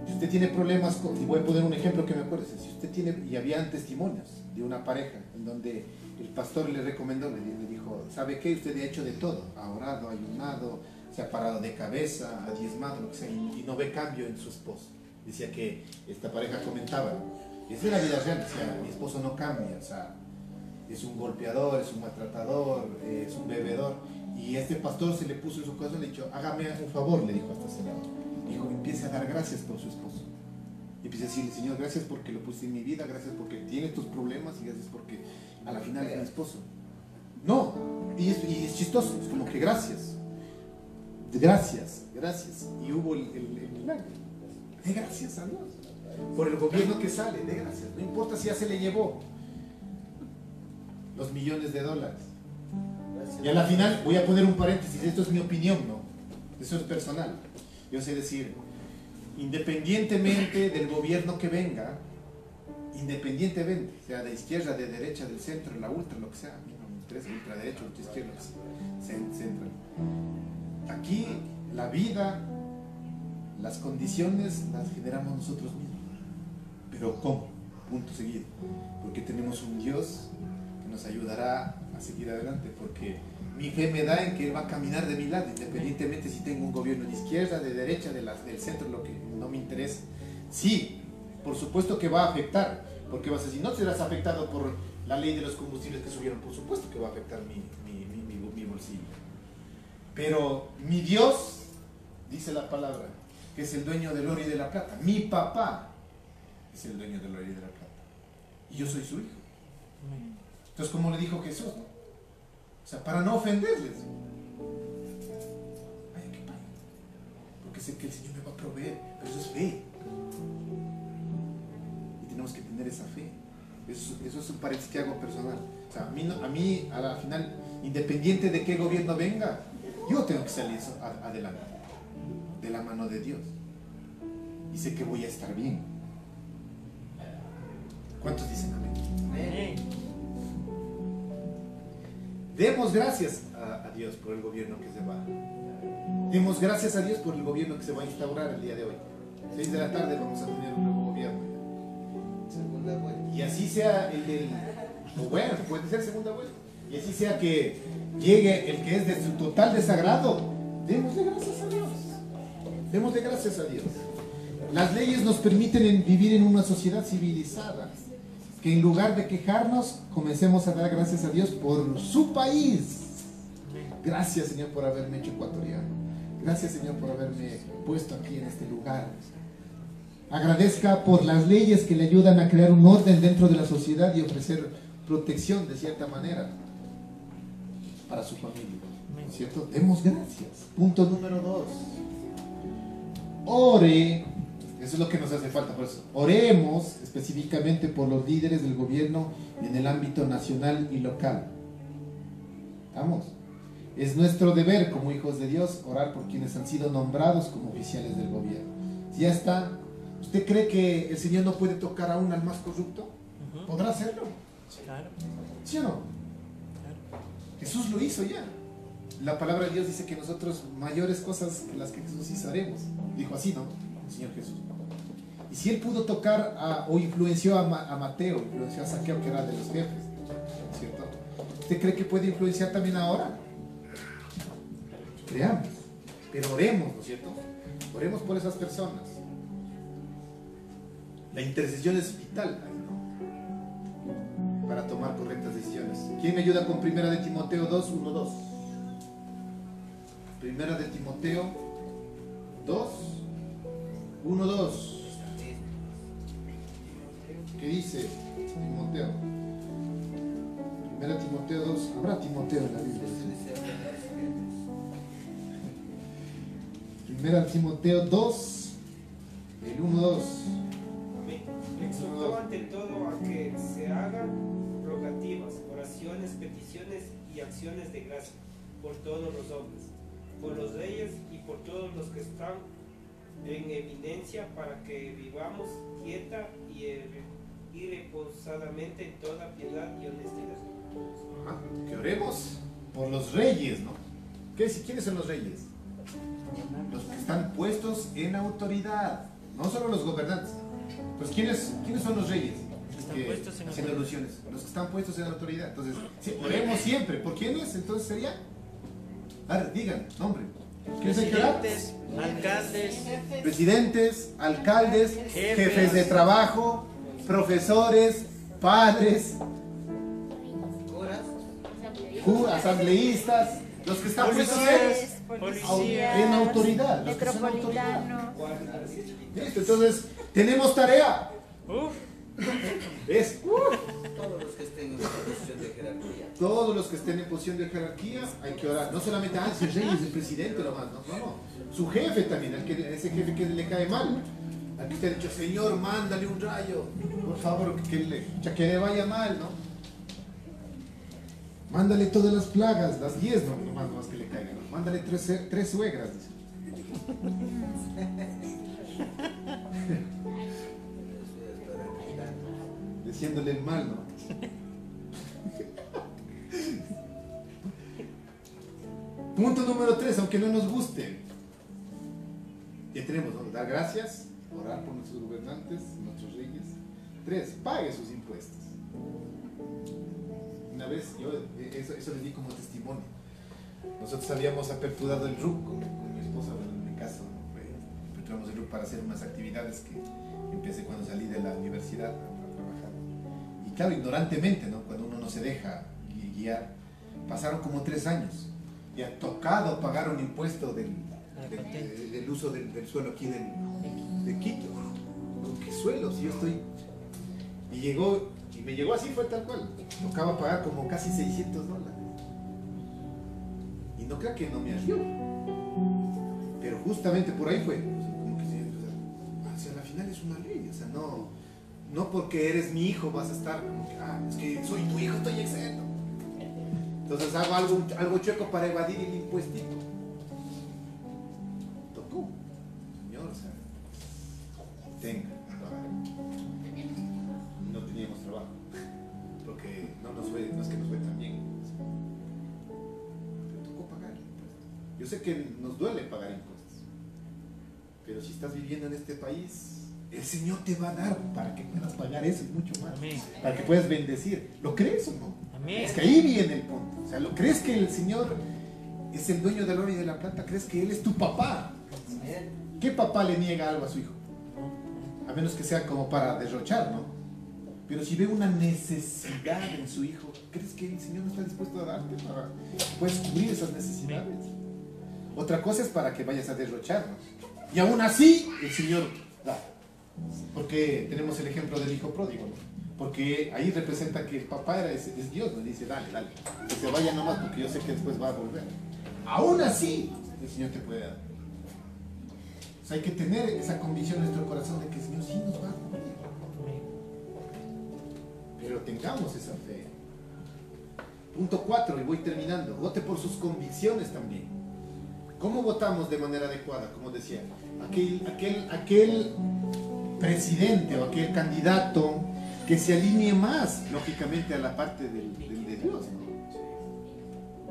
si usted tiene problemas, y voy a poner un ejemplo que me acuerdo, si usted tiene, y habían testimonios de una pareja en donde el pastor le recomendó, le dijo, ¿sabe qué? Usted ha hecho de todo, ha orado, ha ayunado, se ha parado de cabeza, ha diezmado, lo que sea, y no ve cambio en su esposo. Decía que esta pareja comentaba, es de la vida real, decía, mi esposo no cambia, o sea, es un golpeador, es un maltratador, es un bebedor. Y este pastor se le puso en su corazón, le dijo, hágame un favor, le dijo a esta señora. Dijo, empiece a dar gracias por su esposo. Y empieza a decirle, Señor, gracias porque lo puse en mi vida, gracias porque tiene tus problemas y gracias porque a la final es mi esposo. No, y es chistoso, es como que gracias. Gracias. Y hubo el milagro. De gracias a Dios. Por el gobierno que sale, de gracias. No importa si ya se le llevó los millones de dólares. Y a la final, voy a poner un paréntesis, esto es mi opinión, ¿no? Eso es personal. Yo sé decir, independientemente del gobierno que venga, independientemente, sea de izquierda, de derecha, del centro, la ultra, lo que sea, no me interesa, ultraderecha, ultraizquierda, lo que sea, centro. Aquí la vida, las condiciones las generamos nosotros mismos. Pero ¿cómo? Punto seguido. Porque tenemos un Dios que nos ayudará a seguir adelante, porque mi fe me da en que Él va a caminar de mi lado, independientemente si tengo un gobierno de izquierda, de derecha, del centro, lo que no me interesa. Sí, por supuesto que va a afectar, porque vas a decir, no serás afectado por la ley de los combustibles que subieron, por supuesto que va a afectar mi bolsillo. Pero mi Dios, dice la palabra, que es el dueño del oro y de la plata. Mi papá es el dueño del oro y de la plata. Y yo soy su hijo. Entonces, como le dijo Jesús, ¿no? O sea, para no ofenderles. Vaya que pague. Porque sé que el Señor me va a proveer. Pero eso es fe. Y tenemos que tener esa fe. Eso es un paréntesis que hago personal. O sea, a mí, a la final, independiente de qué gobierno venga, yo tengo que salir adelante. De la mano de Dios. Y sé que voy a estar bien. ¿Cuántos dicen amén? Amén. Demos gracias a Dios por el gobierno que se va. Demos gracias a Dios por el gobierno que se va a instaurar el día de hoy. 6 de la tarde vamos a tener un nuevo gobierno. Segunda vuelta. Y así sea o bueno, puede ser segunda vuelta. Y así sea que llegue el que es de su total desagrado. Démosle gracias a Dios. Démosle gracias a Dios. Las leyes nos permiten vivir en una sociedad civilizada. Que en lugar de quejarnos, comencemos a dar gracias a Dios por su país. Gracias, Señor, por haberme hecho ecuatoriano. Gracias, Señor, por haberme puesto aquí en este lugar. Agradezca por las leyes que le ayudan a crear un orden dentro de la sociedad y ofrecer protección de cierta manera para su familia. ¿Cierto? Demos gracias. Punto número 2. Ore. Eso es lo que nos hace falta, por eso. Oremos específicamente por los líderes del gobierno en el ámbito nacional y local. Vamos. Es nuestro deber como hijos de Dios orar por quienes han sido nombrados como oficiales del gobierno. Si ya está, ¿usted cree que el Señor no puede tocar aún al más corrupto? ¿Podrá hacerlo? Claro. ¿Sí o no? Claro. Jesús lo hizo ya. La palabra de Dios dice que nosotros mayores cosas que las que Jesús hizo haremos. Dijo así, ¿no? El Señor Jesús. Y si Él pudo tocar o influenció a Mateo, influenció a Saqueo, que era de los jefes, ¿cierto? ¿Usted cree que puede influenciar también ahora? Creamos. Pero oremos, ¿no es cierto? Oremos por esas personas. La intercesión es vital, ¿no? para tomar correctas decisiones. ¿Quién me ayuda con Primera de Timoteo 2, 1, 2? Primera de Timoteo 2, 1, 2. ¿Qué dice Timoteo? Primera Timoteo 2. ¿Habrá Timoteo en la Biblia? Primera Timoteo 2, el 1, 2. Exhortó ante todo a que se hagan rogativas, oraciones, peticiones y acciones de gracia por todos los hombres, por los reyes y por todos los que están en eminencia, para que vivamos quieta y reposadamente en toda piedad y honestidad. Que oremos por los reyes, ¿no? ¿Quiénes son los reyes? Los que están puestos en autoridad, no solo los gobernantes. Pues ¿quiénes son los reyes? Haciendo alusiones, los que están puestos en autoridad. Entonces, sí, oremos siempre. ¿Por quiénes? Entonces sería, a ver, digan, nombre. ¿Quiénes hay que orar? Presidentes, alcaldes, jefes de trabajo, profesores, padres, asambleístas, los que están puestos en autoridad. Los que son autoridad. ¿Listo? Entonces, tenemos tarea. Todos los que estén en posición de jerarquía. Todos los que estén en posición de jerarquía hay que orar. No solamente el rey es el presidente nomás, no. Su jefe también, ese jefe que le cae mal. Aquí te ha dicho, Señor, mándale un rayo. Por favor, que le vaya mal, ¿no? Mándale todas las plagas, las 10 nomás que le caigan, ¿no? Mándale tres suegras, dice. Diciéndole el mal, ¿no? Punto número 3, aunque no nos guste. Ya tenemos, ¿no? Dar gracias, orar por nuestros gobernantes, nuestros reyes. 3, pague sus impuestos. Una vez, yo eso les di como testimonio. Nosotros habíamos aperturado el RUC con mi esposa, bueno, en mi caso, ¿no? Aperturamos el RUC para hacer unas actividades que empecé cuando salí de la universidad a trabajar. Y claro, ignorantemente, ¿no? Cuando uno no se deja guiar, pasaron como 3 años. Y ha tocado pagar un impuesto del uso del suelo aquí de Quito. ¿Qué suelo? Si yo estoy... Y me llegó así, fue tal cual. Tocaba pagar como casi $600. Y no creo que no me arrió. Pero justamente por ahí fue. Como que o sea, al final es una ley. O sea, no porque eres mi hijo vas a estar como que, es que soy tu hijo, estoy exento. Entonces hago algo chueco para evadir el impuestito. Tocó. Señor, o sea, tenga. No teníamos trabajo. Porque no es que nos fue tan bien. Pero tocó pagar el impuesto. Yo sé que nos duele pagar impuestos. Pero si estás viviendo en este país, el Señor te va a dar para que puedas pagar eso y mucho más. Amén. Para que puedas bendecir. ¿Lo crees o no? Amén. Es que ahí viene el punto. O sea, ¿lo crees que el Señor es el dueño del oro y de la plata? ¿Crees que Él es tu papá? ¿Qué papá le niega algo a su hijo? A menos que sea como para derrochar, ¿no? Pero si ve una necesidad en su hijo, ¿crees que el Señor no está dispuesto a darte para puedes cubrir esas necesidades? Otra cosa es para que vayas a derrochar, ¿no? Y aún así, el Señor da. Porque tenemos el ejemplo del hijo pródigo, ¿no? Porque ahí representa que el papá es Dios, nos dice, dale, que se vaya nomás porque yo sé que después va a volver. Aún así, el Señor te puede dar. O sea, hay que tener esa convicción en nuestro corazón de que el Señor sí nos va a cumplir. Pero tengamos esa fe. Punto 4, y voy terminando. Vote por sus convicciones también. ¿Cómo votamos de manera adecuada? Como decía, aquel presidente o aquel candidato que se alinee más, lógicamente, a la parte de Dios, ¿no?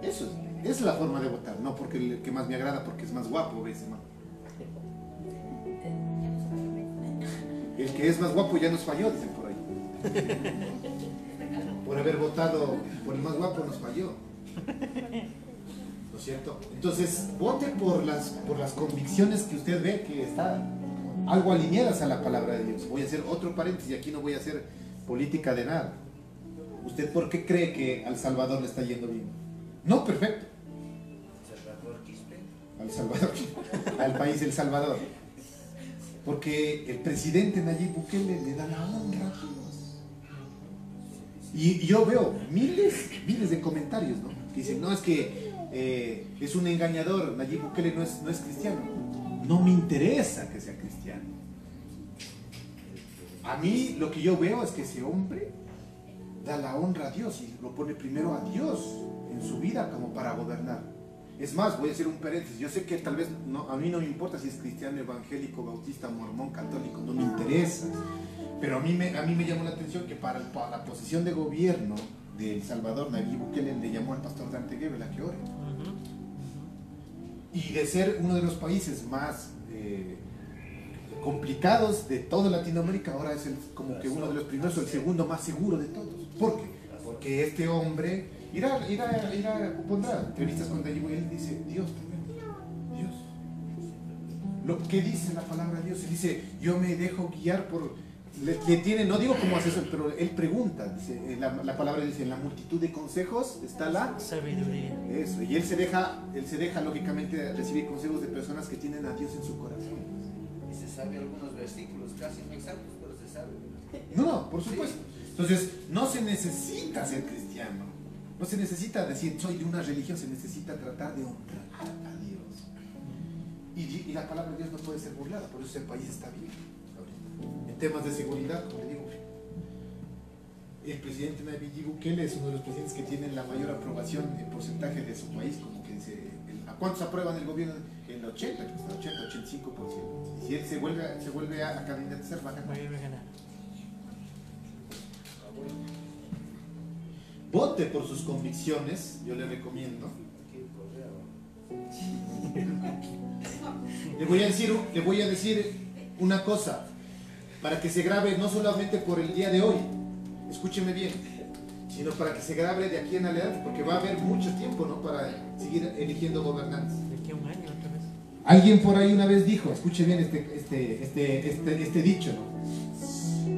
Esa es la forma de votar, no porque el que más me agrada, porque es más guapo, ¿ves, hermano? El que es más guapo ya nos falló, dicen por ahí. Por haber votado por el más guapo nos falló. ¿No es cierto? Entonces, vote por las convicciones que usted ve que están algo alineadas a la palabra de Dios. Voy a hacer otro paréntesis y aquí no voy a hacer política de nada. ¿usted por qué cree que al Salvador le está yendo bien? No, perfecto. Al Salvador, al país El Salvador. Porque el presidente Nayib Bukele le da la honra a Dios. Y yo veo miles de comentarios, ¿no? Que dicen, no, es que es un engañador, Nayib Bukele no es cristiano. No me interesa que sea cristiano. A mí lo que yo veo es que ese hombre da la honra a Dios y lo pone primero a Dios en su vida como para gobernar. Es más, voy a hacer un paréntesis. Yo sé que tal vez a mí no me importa si es cristiano, evangélico, bautista, mormón, católico, no me interesa. Pero a mí me llamó la atención que para la posición de gobierno de El Salvador, Nayib Bukele le llamó al pastor Dante Gebel a que ore. Y de ser uno de los países más complicados de toda Latinoamérica, ahora es como que uno de los primeros o el segundo más seguro de todos. ¿Por qué? Porque este hombre pondrá entrevistas con Nayib y él dice, Dios primero, Dios. Lo que dice la palabra de Dios, él dice, yo me dejo guiar por... Le tiene, no digo como asesor, pero él pregunta, dice, la palabra dice, en la multitud de consejos está la sabiduría. Eso, y él se deja lógicamente recibir consejos de personas que tienen a Dios en su corazón. Y se sabe algunos versículos, casi no exactos, pero se sabe. No, por supuesto. Entonces, no se necesita ser cristiano. No se necesita decir, soy de una religión, se necesita tratar de honrar a Dios. Y la palabra de Dios no puede ser burlada, por eso ese país está bien. En temas de seguridad, como le digo, el presidente Nayib Bukele es uno de los presidentes que tienen la mayor aprobación en porcentaje de su país, como que dice, ¿a cuántos aprueban el gobierno? El 80, 85%. Y si él se vuelve a candidatar, va a ganar. Vote por sus convicciones, yo le recomiendo. Le voy a decir una cosa, para que se grabe no solamente por el día de hoy, escúcheme bien, sino para que se grabe de aquí en adelante, porque va a haber mucho tiempo, ¿no?, para seguir eligiendo gobernantes. De aquí a un año otra vez. Alguien por ahí una vez dijo, escuche bien este dicho, ¿no?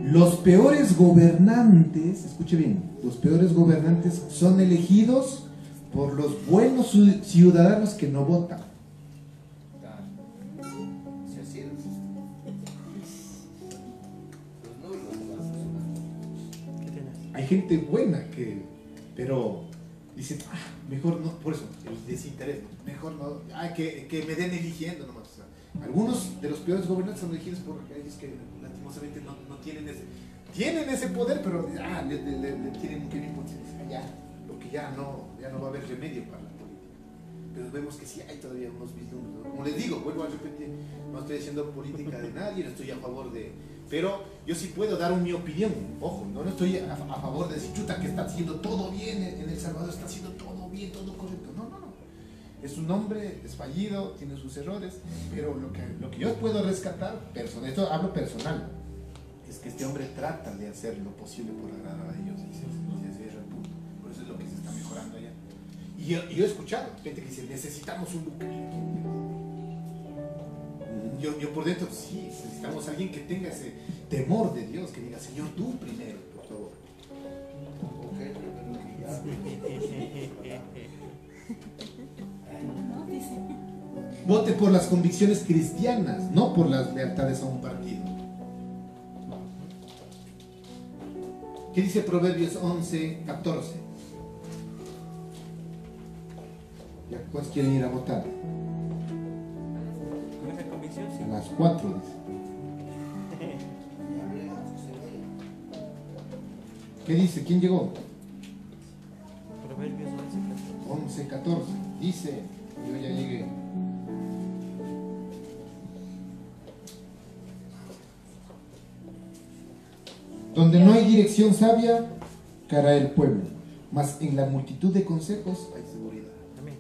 Los peores gobernantes, escuche bien, los peores gobernantes son elegidos por los buenos ciudadanos que no votan. Si así es. Los nulos. ¿Qué tienes? Hay gente buena pero dicen, mejor no, por eso, el desinterés, mejor no, que me den eligiendo nomás. O sea, algunos de los peores gobernantes son elegidos por aquellos que lastimosamente no tienen ese poder, pero le tienen que bien porque ya no va a haber remedio para la política. Pero vemos que sí hay todavía unos vislumbres, ¿no? Como les digo, vuelvo a repetir, no estoy haciendo política de nadie, no estoy a favor de... Pero yo sí puedo dar mi opinión, ojo, no estoy a favor de decir, chuta, que está haciendo todo bien en El Salvador, está haciendo todo bien, todo correcto. No. Es un hombre, es fallido, tiene sus errores, pero lo que yo puedo rescatar, esto hablo personal, es que este hombre trata de hacer lo posible por agradar a Dios. Ese es el punto. Por eso es lo que se está mejorando allá. Y yo he escuchado gente que dice, necesitamos un Bukele. Yo por dentro, sí, necesitamos a alguien que tenga ese temor de Dios, que diga, Señor, tú primero, por favor. Vote por las convicciones cristianas, no por las lealtades a un partido. ¿Qué dice Proverbios 11, 14? ¿Ya cuántos quieren ir a votar? ¿Con esa convicción? Sí. A las 4, dice. ¿Qué dice? ¿Quién llegó? Proverbios 11, 14. Dice, yo ya llegué. Donde no hay dirección sabia, caerá el pueblo, mas en la multitud de consejos hay seguridad. Amén.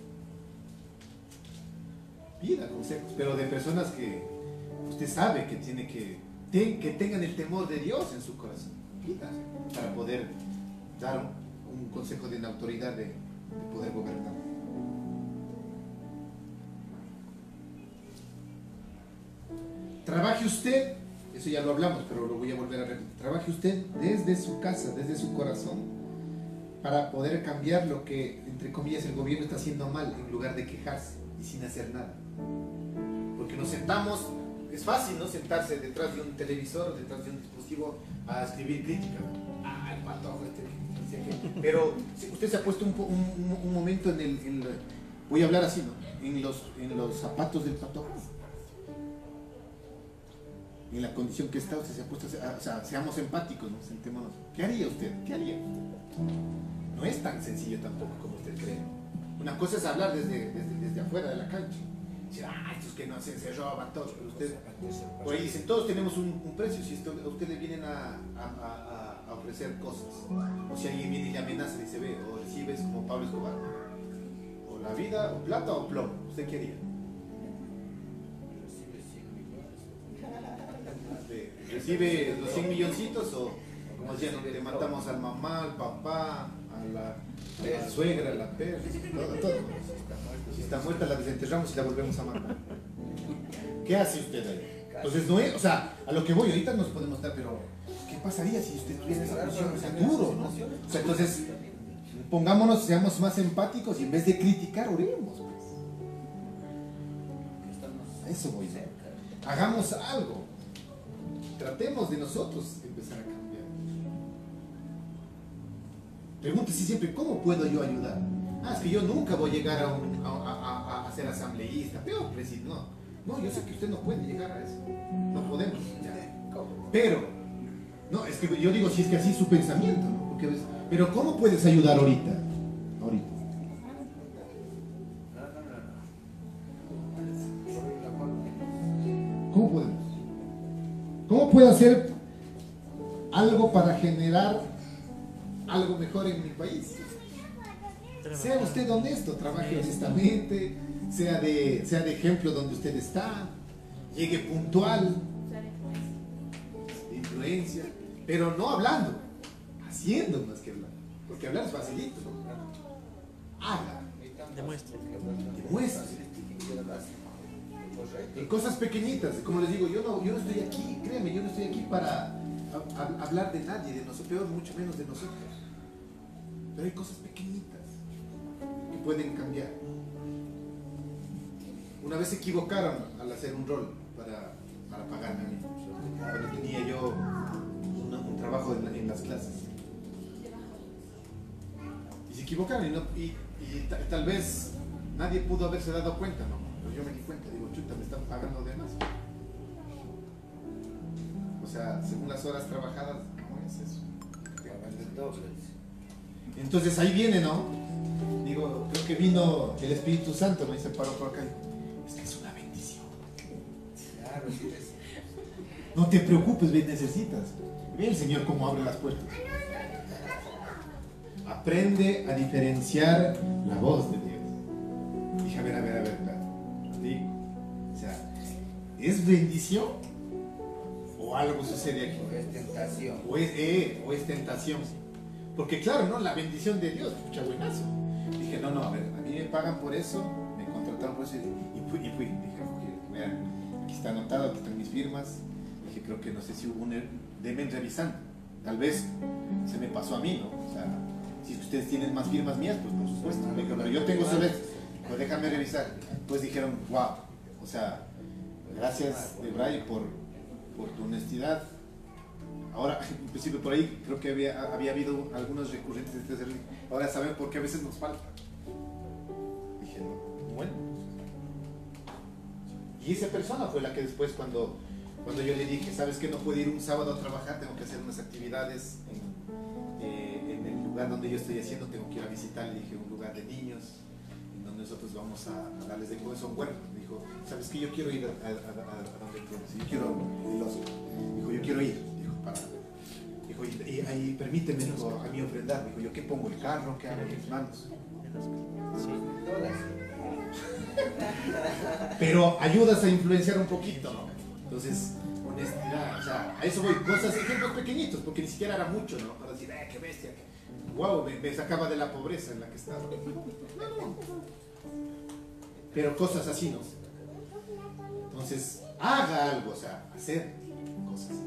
Pida consejos, pero de personas que usted sabe que tiene que tengan el temor de Dios en su corazón. Pida para poder dar un consejo de la autoridad de poder gobernar. Trabaje usted, eso ya lo hablamos, pero lo voy a volver a repetir. Trabaje usted desde su casa, desde su corazón, para poder cambiar lo que, entre comillas, el gobierno está haciendo mal, en lugar de quejarse y sin hacer nada. Porque nos sentamos, es fácil, ¿no? Sentarse detrás de un televisor o detrás de un dispositivo a escribir crítica. Ah, el patojo pero si usted se ha puesto un momento voy a hablar así, ¿no? En los zapatos del patojo. En la condición que está, usted se ha puesto, o sea, seamos empáticos, ¿no? Sentémonos. ¿Qué haría usted? ¿Qué haría? No es tan sencillo tampoco como usted cree. Una cosa es hablar desde afuera de la cancha. Decir, estos que no hacen, se roban todos, pero usted, por ahí dicen, todos tenemos un precio. Si a usted le vienen a ofrecer cosas, o si alguien viene y le amenaza y dice, ve, o recibes como Pablo Escobar, o la vida, o plata o plomo, ¿usted qué haría? ¿Recibe los 100 milloncitos o, como decían, le matamos al mamá, al papá, a la suegra, a la perra, todo? Si está muerta la desenterramos y la volvemos a matar. ¿Qué hace usted ahí? Entonces no es, o sea, a lo que voy, ahorita nos podemos dar, pero ¿qué pasaría si usted estuviera en esa posición? O sea, duro, ¿no? O sea, entonces, pongámonos, seamos más empáticos y en vez de criticar, oremos, pues. A eso voy, ¿no? Hagamos algo. Tratemos de nosotros empezar a cambiar. Pregúntese siempre, ¿cómo puedo yo ayudar? Es que yo nunca voy a llegar a ser asambleísta. Peor, presidente, no, yo sé que usted no puede llegar a eso. No podemos. Pero, no, es que yo digo, si es que así es su pensamiento, ¿no? Porque, pero ¿cómo puedes ayudar ahorita? ¿Cómo podemos? ¿Cómo puedo hacer algo para generar algo mejor en mi país? Sea usted honesto, trabaje honestamente, sea de ejemplo donde usted está, llegue puntual, influencia, pero no hablando, haciendo más que hablar, porque hablar es facilito, ¿no? Haga, demuestre. En cosas pequeñitas, como les digo, yo no estoy aquí, créeme, yo no estoy aquí para hablar de nadie, de nosotros, peor, mucho menos de nosotros. Pero hay cosas pequeñitas que pueden cambiar. Una vez se equivocaron al hacer un rol para pagarme a mí, cuando tenía yo un trabajo en las clases. Y se equivocaron y tal vez nadie pudo haberse dado cuenta, ¿no? Pero yo me di cuenta, digo, chuta, me están pagando de más. O sea, según las horas trabajadas, no es eso. Entonces ahí viene, ¿no? Digo, creo que vino el Espíritu Santo, ¿no? Y se paró por acá. Es que es una bendición. Claro, sí es. No te preocupes, ven, necesitas. Ve el Señor cómo abre las puertas. Aprende a diferenciar la voz de Dios. Dije, a ver, digo, o sea, ¿es bendición? ¿O algo sucede aquí? O es tentación. O es tentación. Porque claro, ¿no? La bendición de Dios, pucha, buenazo. Dije, no, a ver, a mí me pagan por eso, me contrataron por eso y fui. Dije, vean, aquí está anotado, aquí están mis firmas. Dije, creo que no sé si hubo un error, denme revisando. Tal vez se me pasó a mí, ¿no? O sea, si ustedes tienen más firmas mías, pues por supuesto. Pero yo tengo solo esto, pues déjame revisar. Pues dijeron, wow, o sea, gracias, Debray, por tu honestidad. Ahora, en principio por ahí creo que había habido algunos recurrentes de este servicio. Ahora saben por qué a veces nos falta. Dije, no, bueno. Y esa persona fue la que después cuando yo le dije, ¿sabes qué? No puedo ir un sábado a trabajar, tengo que hacer unas actividades en el lugar donde yo estoy haciendo, tengo que ir a visitar, le dije, un lugar de niños, en donde nosotros vamos a darles de comer, son huérfanos. Me dijo, ¿sabes qué? Yo quiero ir a donde tú, yo quiero el oso. Dijo, yo quiero ir. Dijo, y ahí permíteme, dijo, a mí ofrendar. Dijo, ¿yo qué pongo? ¿El carro? ¿Qué hago en mis manos? Pero ayudas a influenciar un poquito, ¿no? Entonces, honestidad, o sea, a eso voy, cosas, ejemplos pequeñitos, porque ni siquiera era mucho, ¿no? Para decir, qué bestia, wow, me sacaba de la pobreza en la que estaba. No. Pero cosas así, ¿no? Entonces, haga algo, o sea, hacer cosas así.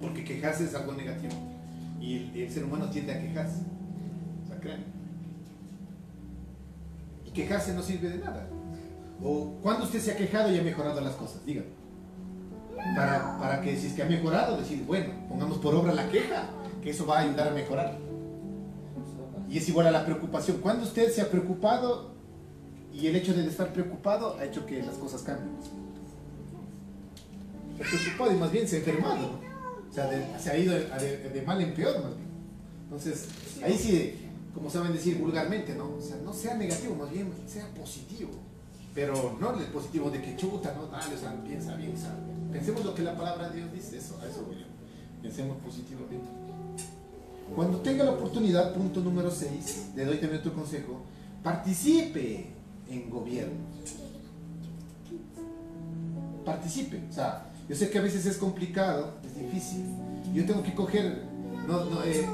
Porque quejarse es algo negativo. Y el ser humano tiende a quejarse. O sea, créanme. Y quejarse no sirve de nada. ¿O cuándo usted se ha quejado y ha mejorado las cosas? Dígame. Para que si es que ha mejorado, decir, bueno, pongamos por obra la queja, que eso va a ayudar a mejorar. Y es igual a la preocupación. ¿Cuándo usted se ha preocupado y el hecho de estar preocupado ha hecho que las cosas cambien? Se ha preocupado y más bien se ha enfermado, ¿no? O sea, se ha ido de mal en peor, más bien. Entonces, ahí sí, como saben decir vulgarmente, ¿no? O sea, no sea negativo, más bien sea positivo. Pero no el positivo de que chuta, ¿no? Dale, o sea, piensa bien, ¿sabes? Pensemos lo que la palabra de Dios dice, eso, a eso voy yo. Pensemos positivamente. Cuando tenga la oportunidad, punto número 6, le doy también otro consejo, participe en gobierno. Participe, o sea, yo sé que a veces es complicado, es difícil. Yo tengo que coger,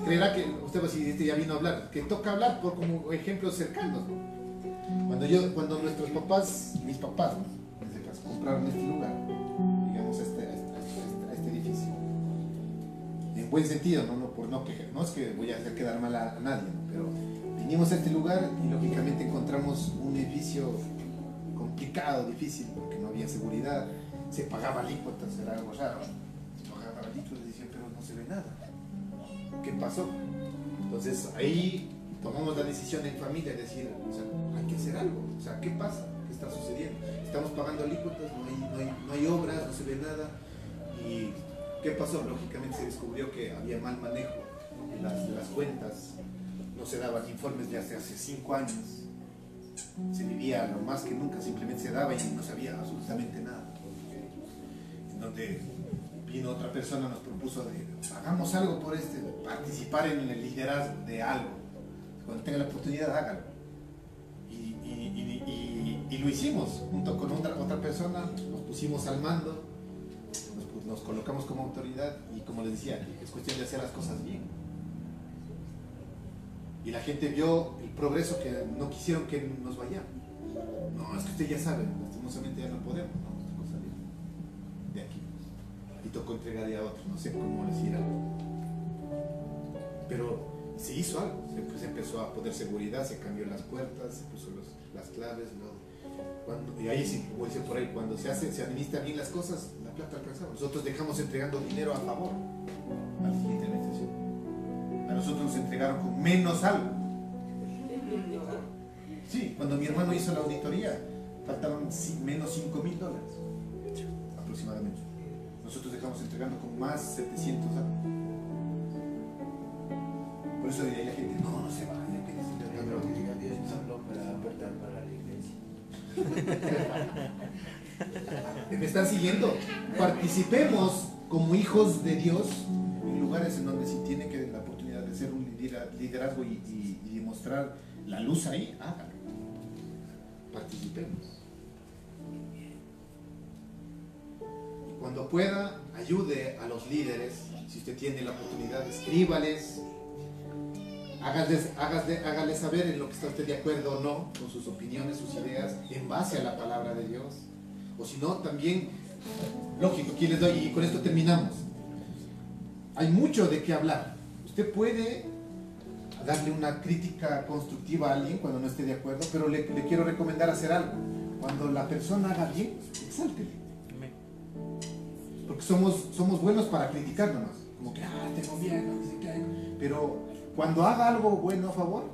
creerá que usted va a decir, ya vino a hablar, que toca hablar por como ejemplos cercanos, ¿no? Cuando nuestros papás, mis papás, ¿no? En este caso, compraron este lugar, digamos, este edificio, en buen sentido, no es que voy a hacer quedar mal a nadie, ¿no? Pero vinimos a este lugar y lógicamente encontramos un edificio complicado, difícil, porque no había seguridad, se pagaba alícuotas, era algo raro, se pagaba alícuotas y decían, pero no se ve nada. ¿Qué pasó? Entonces ahí tomamos la decisión en familia de decir, o sea, hay que hacer algo, o sea, ¿qué pasa? ¿Qué está sucediendo? Estamos pagando alícuotas, no hay obras, no se ve nada. ¿Y qué pasó? Lógicamente se descubrió que había mal manejo de las cuentas, no se daban informes de hace 5 años, se vivía lo más que nunca, simplemente se daba y no sabía absolutamente nada. En donde vino otra persona, nos propuso de, hagamos algo por participar en el liderazgo de algo. Cuando tenga la oportunidad, hágalo. Y lo hicimos, junto con otra persona, nos pusimos al mando, nos colocamos como autoridad y como les decía, es cuestión de hacer las cosas bien. Y la gente vio el progreso que no quisieron que nos vayamos. No, es que usted ya sabe, lastimosamente ya no podemos, ¿no? Esta cosa de aquí. Y tocó entregar ya a otro, no sé cómo decir algo. Pero se hizo algo, se empezó a poner seguridad, se cambió las puertas, se puso las claves, ¿no? Y ahí sí, como dice por ahí, cuando se administra bien las cosas, la plata alcanzamos. Nosotros dejamos entregando dinero a favor a la siguiente administración. A nosotros nos entregaron con menos algo. Sí, cuando mi hermano hizo la auditoría, faltaban menos $5,000 aproximadamente. Nosotros dejamos entregando con más 700 algo. Por eso diría la gente, no se vaya, que Dios nos habló para aportar para la iglesia. ¿Me están siguiendo? Participemos como hijos de Dios en lugares en donde sí tiene que la oportunidad de ser un liderazgo y demostrar la luz ahí, hágalo. Participemos. Y cuando pueda, ayude a los líderes. Si usted tiene la oportunidad, escríbales. Hágale saber en lo que está usted de acuerdo o no, con sus opiniones, sus ideas, en base a la palabra de Dios. O si no, también, lógico, aquí les doy, y con esto terminamos. Hay mucho de qué hablar. Usted puede darle una crítica constructiva a alguien cuando no esté de acuerdo, pero le quiero recomendar hacer algo. Cuando la persona haga bien, exáltele. Porque somos buenos para criticar nomás. Como que, tengo bien, no sé qué. Pero cuando haga algo bueno a favor,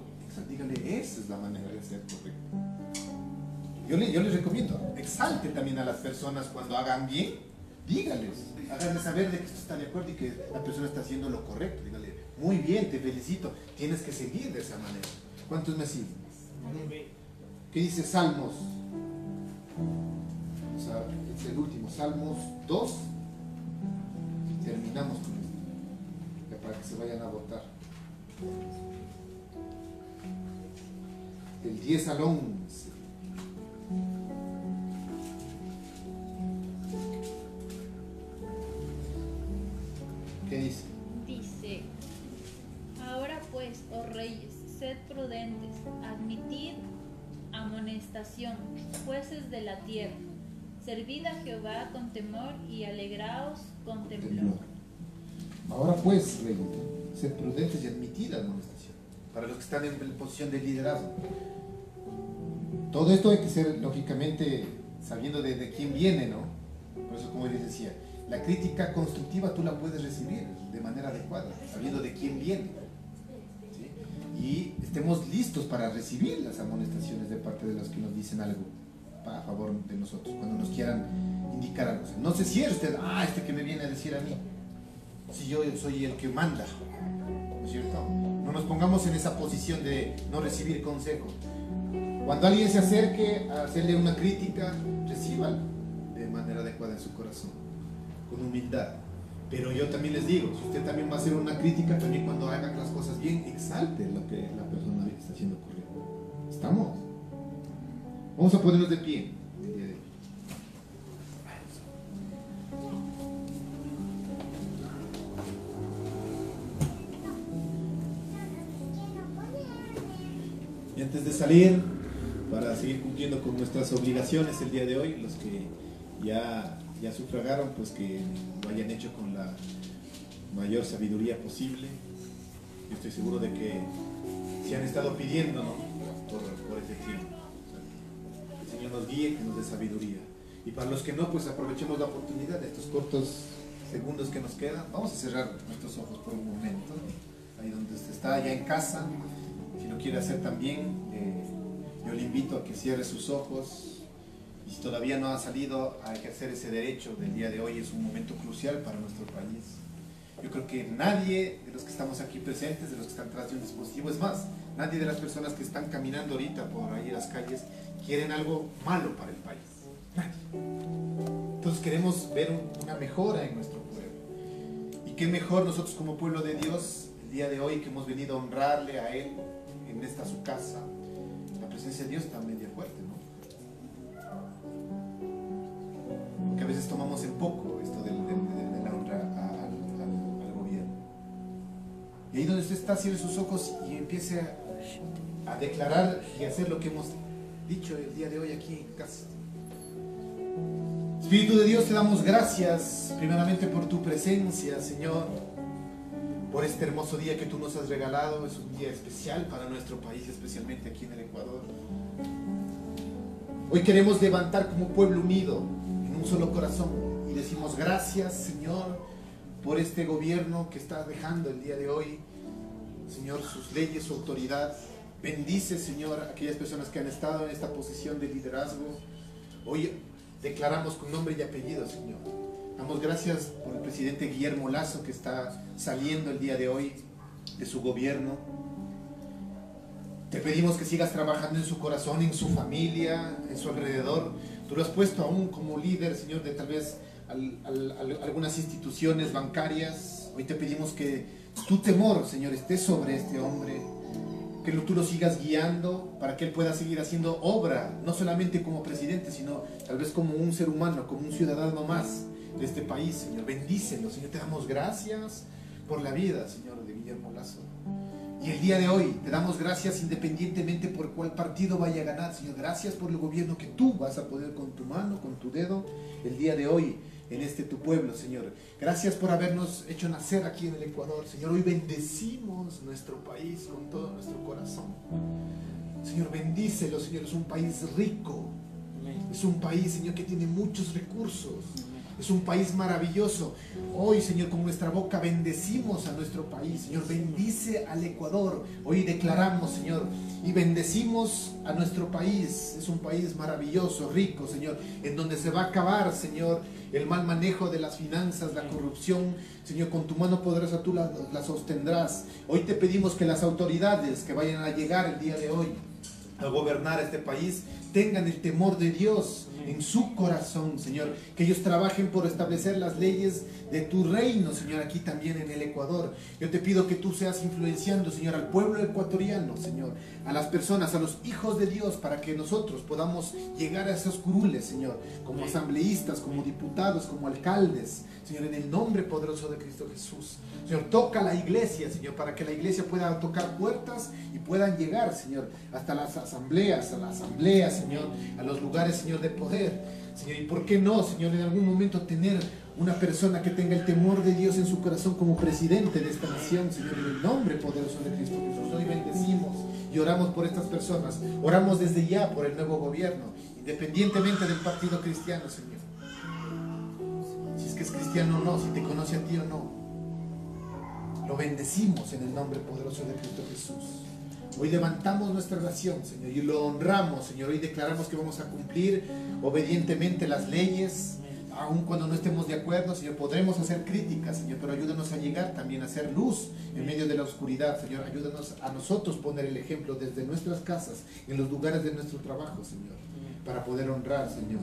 dígale, esa es la manera de hacer correcto. Yo les recomiendo, exalte también a las personas cuando hagan bien, dígales, háganle saber de que usted está de acuerdo y que la persona está haciendo lo correcto. Dígale, muy bien, te felicito, tienes que seguir de esa manera. ¿Cuántos me siguen? ¿Qué dice Salmos? O sea, es el último, Salmos 2. Y terminamos con esto, ya para que se vayan a votar. Del 10 al 11. ¿Qué dice? Dice, ahora pues, oh reyes, sed prudentes, admitid amonestación, jueces de la tierra, servid a Jehová con temor y alegraos con temblor. Ahora pues, reyes, ser prudentes y admitir la amonestación. Para los que están en posición de liderazgo. Todo esto hay que ser, lógicamente, sabiendo de quién viene, ¿no? Por eso, como les decía, la crítica constructiva tú la puedes recibir de manera adecuada, sabiendo de quién viene, ¿sí? Y estemos listos para recibir las amonestaciones de parte de los que nos dicen algo a favor de nosotros, cuando nos quieran indicar algo. No se cierre usted, este que me viene a decir a mí, si yo soy el que manda, ¿no es cierto? No nos pongamos en esa posición de no recibir consejo. Cuando alguien se acerque a hacerle una crítica, recíbala de manera adecuada en su corazón, con humildad. Pero yo también les digo, si usted también va a hacer una crítica, también cuando haga las cosas bien, exalte lo que la persona está haciendo correcto. ¿Estamos? Vamos a ponernos de pie el día de hoy. Y antes de salir, para seguir cumpliendo con nuestras obligaciones el día de hoy, los que ya sufragaron, pues que lo hayan hecho con la mayor sabiduría posible. Yo estoy seguro de que se han estado pidiendo, ¿no? por este tiempo. El Señor nos guíe, que nos dé sabiduría. Y para los que no, pues aprovechemos la oportunidad de estos cortos segundos que nos quedan. Vamos a cerrar nuestros ojos por un momento, ahí donde usted está, ya en casa. Si lo quiere hacer también, yo le invito a que cierre sus ojos. Y si todavía no ha salido a ejercer ese derecho del día de hoy, es un momento crucial para nuestro país. Yo creo que nadie de los que estamos aquí presentes, de los que están tras de un dispositivo, es más, nadie de las personas que están caminando ahorita por ahí en las calles quieren algo malo para el país. Nadie. Entonces queremos ver una mejora en nuestro pueblo. Y qué mejor nosotros como pueblo de Dios, el día de hoy que hemos venido a honrarle a Él en esta su casa. La presencia de Dios está media fuerte, ¿no? Porque a veces tomamos en poco esto de la honra al gobierno. Y ahí donde usted está, cierre sus ojos y empiece a declarar y a hacer lo que hemos dicho el día de hoy aquí en casa. Espíritu de Dios, te damos gracias primeramente por tu presencia, Señor, por este hermoso día que tú nos has regalado. Es un día especial para nuestro país, especialmente aquí en el Ecuador. Hoy queremos levantar como pueblo unido en un solo corazón y decimos gracias, Señor, por este gobierno que está dejando el día de hoy, Señor, sus leyes, su autoridad. Bendice, Señor, a aquellas personas que han estado en esta posición de liderazgo. Hoy declaramos con nombre y apellido, Señor. Damos gracias por el presidente Guillermo Lasso, que está saliendo el día de hoy de su gobierno. Te pedimos que sigas trabajando en su corazón, en su familia, en su alrededor. Tú lo has puesto aún como líder, Señor, de tal vez algunas instituciones bancarias. Hoy te pedimos que tu temor, Señor, esté sobre este hombre, que tú lo sigas guiando para que él pueda seguir haciendo obra, no solamente como presidente, sino tal vez como un ser humano, como un ciudadano más de este país, Señor. Bendícelo, Señor. Te damos gracias por la vida, Señor, de Guillermo Lasso. Y el día de hoy te damos gracias independientemente por cuál partido vaya a ganar, Señor. Gracias por el gobierno que tú vas a poder con tu mano, con tu dedo, el día de hoy en este tu pueblo, Señor. Gracias por habernos hecho nacer aquí en el Ecuador, Señor. Hoy bendecimos nuestro país con todo nuestro corazón. Señor, bendícelo, Señor. Es un país rico. Es un país, Señor, que tiene muchos recursos. Es un país maravilloso. Hoy, Señor, con nuestra boca bendecimos a nuestro país. Señor, bendice al Ecuador. Hoy declaramos, Señor, y bendecimos a nuestro país. Es un país maravilloso, rico, Señor, en donde se va a acabar, Señor, el mal manejo de las finanzas, la corrupción. Señor, con tu mano poderosa tú la sostendrás. Hoy te pedimos que las autoridades que vayan a llegar el día de hoy a gobernar este país tengan el temor de Dios en su corazón, Señor, que ellos trabajen por establecer las leyes de tu reino, Señor, aquí también en el Ecuador. Yo te pido que tú seas influenciando, Señor, al pueblo ecuatoriano, Señor, a las personas, a los hijos de Dios, para que nosotros podamos llegar a esos curules, Señor, como asambleístas, como diputados, como alcaldes, Señor, en el nombre poderoso de Cristo Jesús. Señor, toca la iglesia, Señor, para que la iglesia pueda tocar puertas y puedan llegar, Señor, hasta las asambleas, a la asamblea, Señor, a los lugares, Señor, de poder, Señor. Y por qué no, Señor, en algún momento tener una persona que tenga el temor de Dios en su corazón como presidente de esta nación, Señor, en el nombre poderoso de Cristo Jesús. Hoy bendecimos y oramos por estas personas. Oramos desde ya por el nuevo gobierno, independientemente del partido cristiano, Señor. Si es que es cristiano o no, si te conoce a ti o no. Lo bendecimos en el nombre poderoso de Cristo Jesús. Hoy levantamos nuestra nación, Señor, y lo honramos, Señor. Hoy declaramos que vamos a cumplir obedientemente las leyes. Aun cuando no estemos de acuerdo, Señor, podremos hacer críticas, Señor, pero ayúdanos a llegar también a hacer luz en medio de la oscuridad, Señor. Ayúdanos a nosotros poner el ejemplo desde nuestras casas, en los lugares de nuestro trabajo, Señor, para poder honrar, Señor,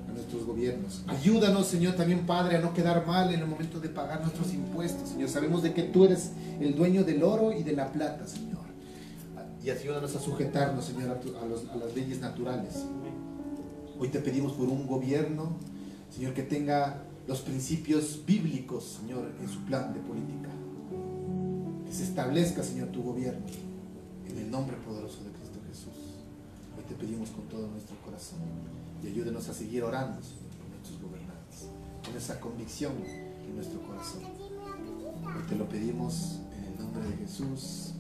a nuestros gobiernos. Ayúdanos, Señor, también, Padre, a no quedar mal en el momento de pagar nuestros impuestos, Señor. Sabemos de que tú eres el dueño del oro y de la plata, Señor. Y ayúdanos a sujetarnos, Señor, a las leyes naturales. Hoy te pedimos por un gobierno, Señor, que tenga los principios bíblicos, Señor, en su plan de política. Que se establezca, Señor, tu gobierno, en el nombre poderoso de Cristo Jesús. Hoy te pedimos con todo nuestro corazón y ayúdenos a seguir orando, Señor, por nuestros gobernantes, con esa convicción en nuestro corazón. Hoy te lo pedimos en el nombre de Jesús.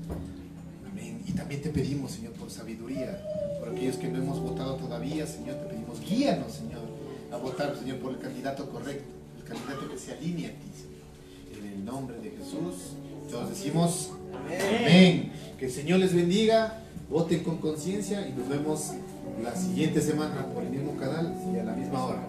Amén. Y también te pedimos, Señor, por sabiduría, por aquellos que no hemos votado todavía, Señor, te pedimos, guíanos, Señor, a votar, Señor, por el candidato correcto, el candidato que se alinee a ti, Señor. En el nombre de Jesús, todos decimos amén. Que el Señor les bendiga, voten con conciencia y nos vemos la siguiente semana por el mismo canal y a la misma hora.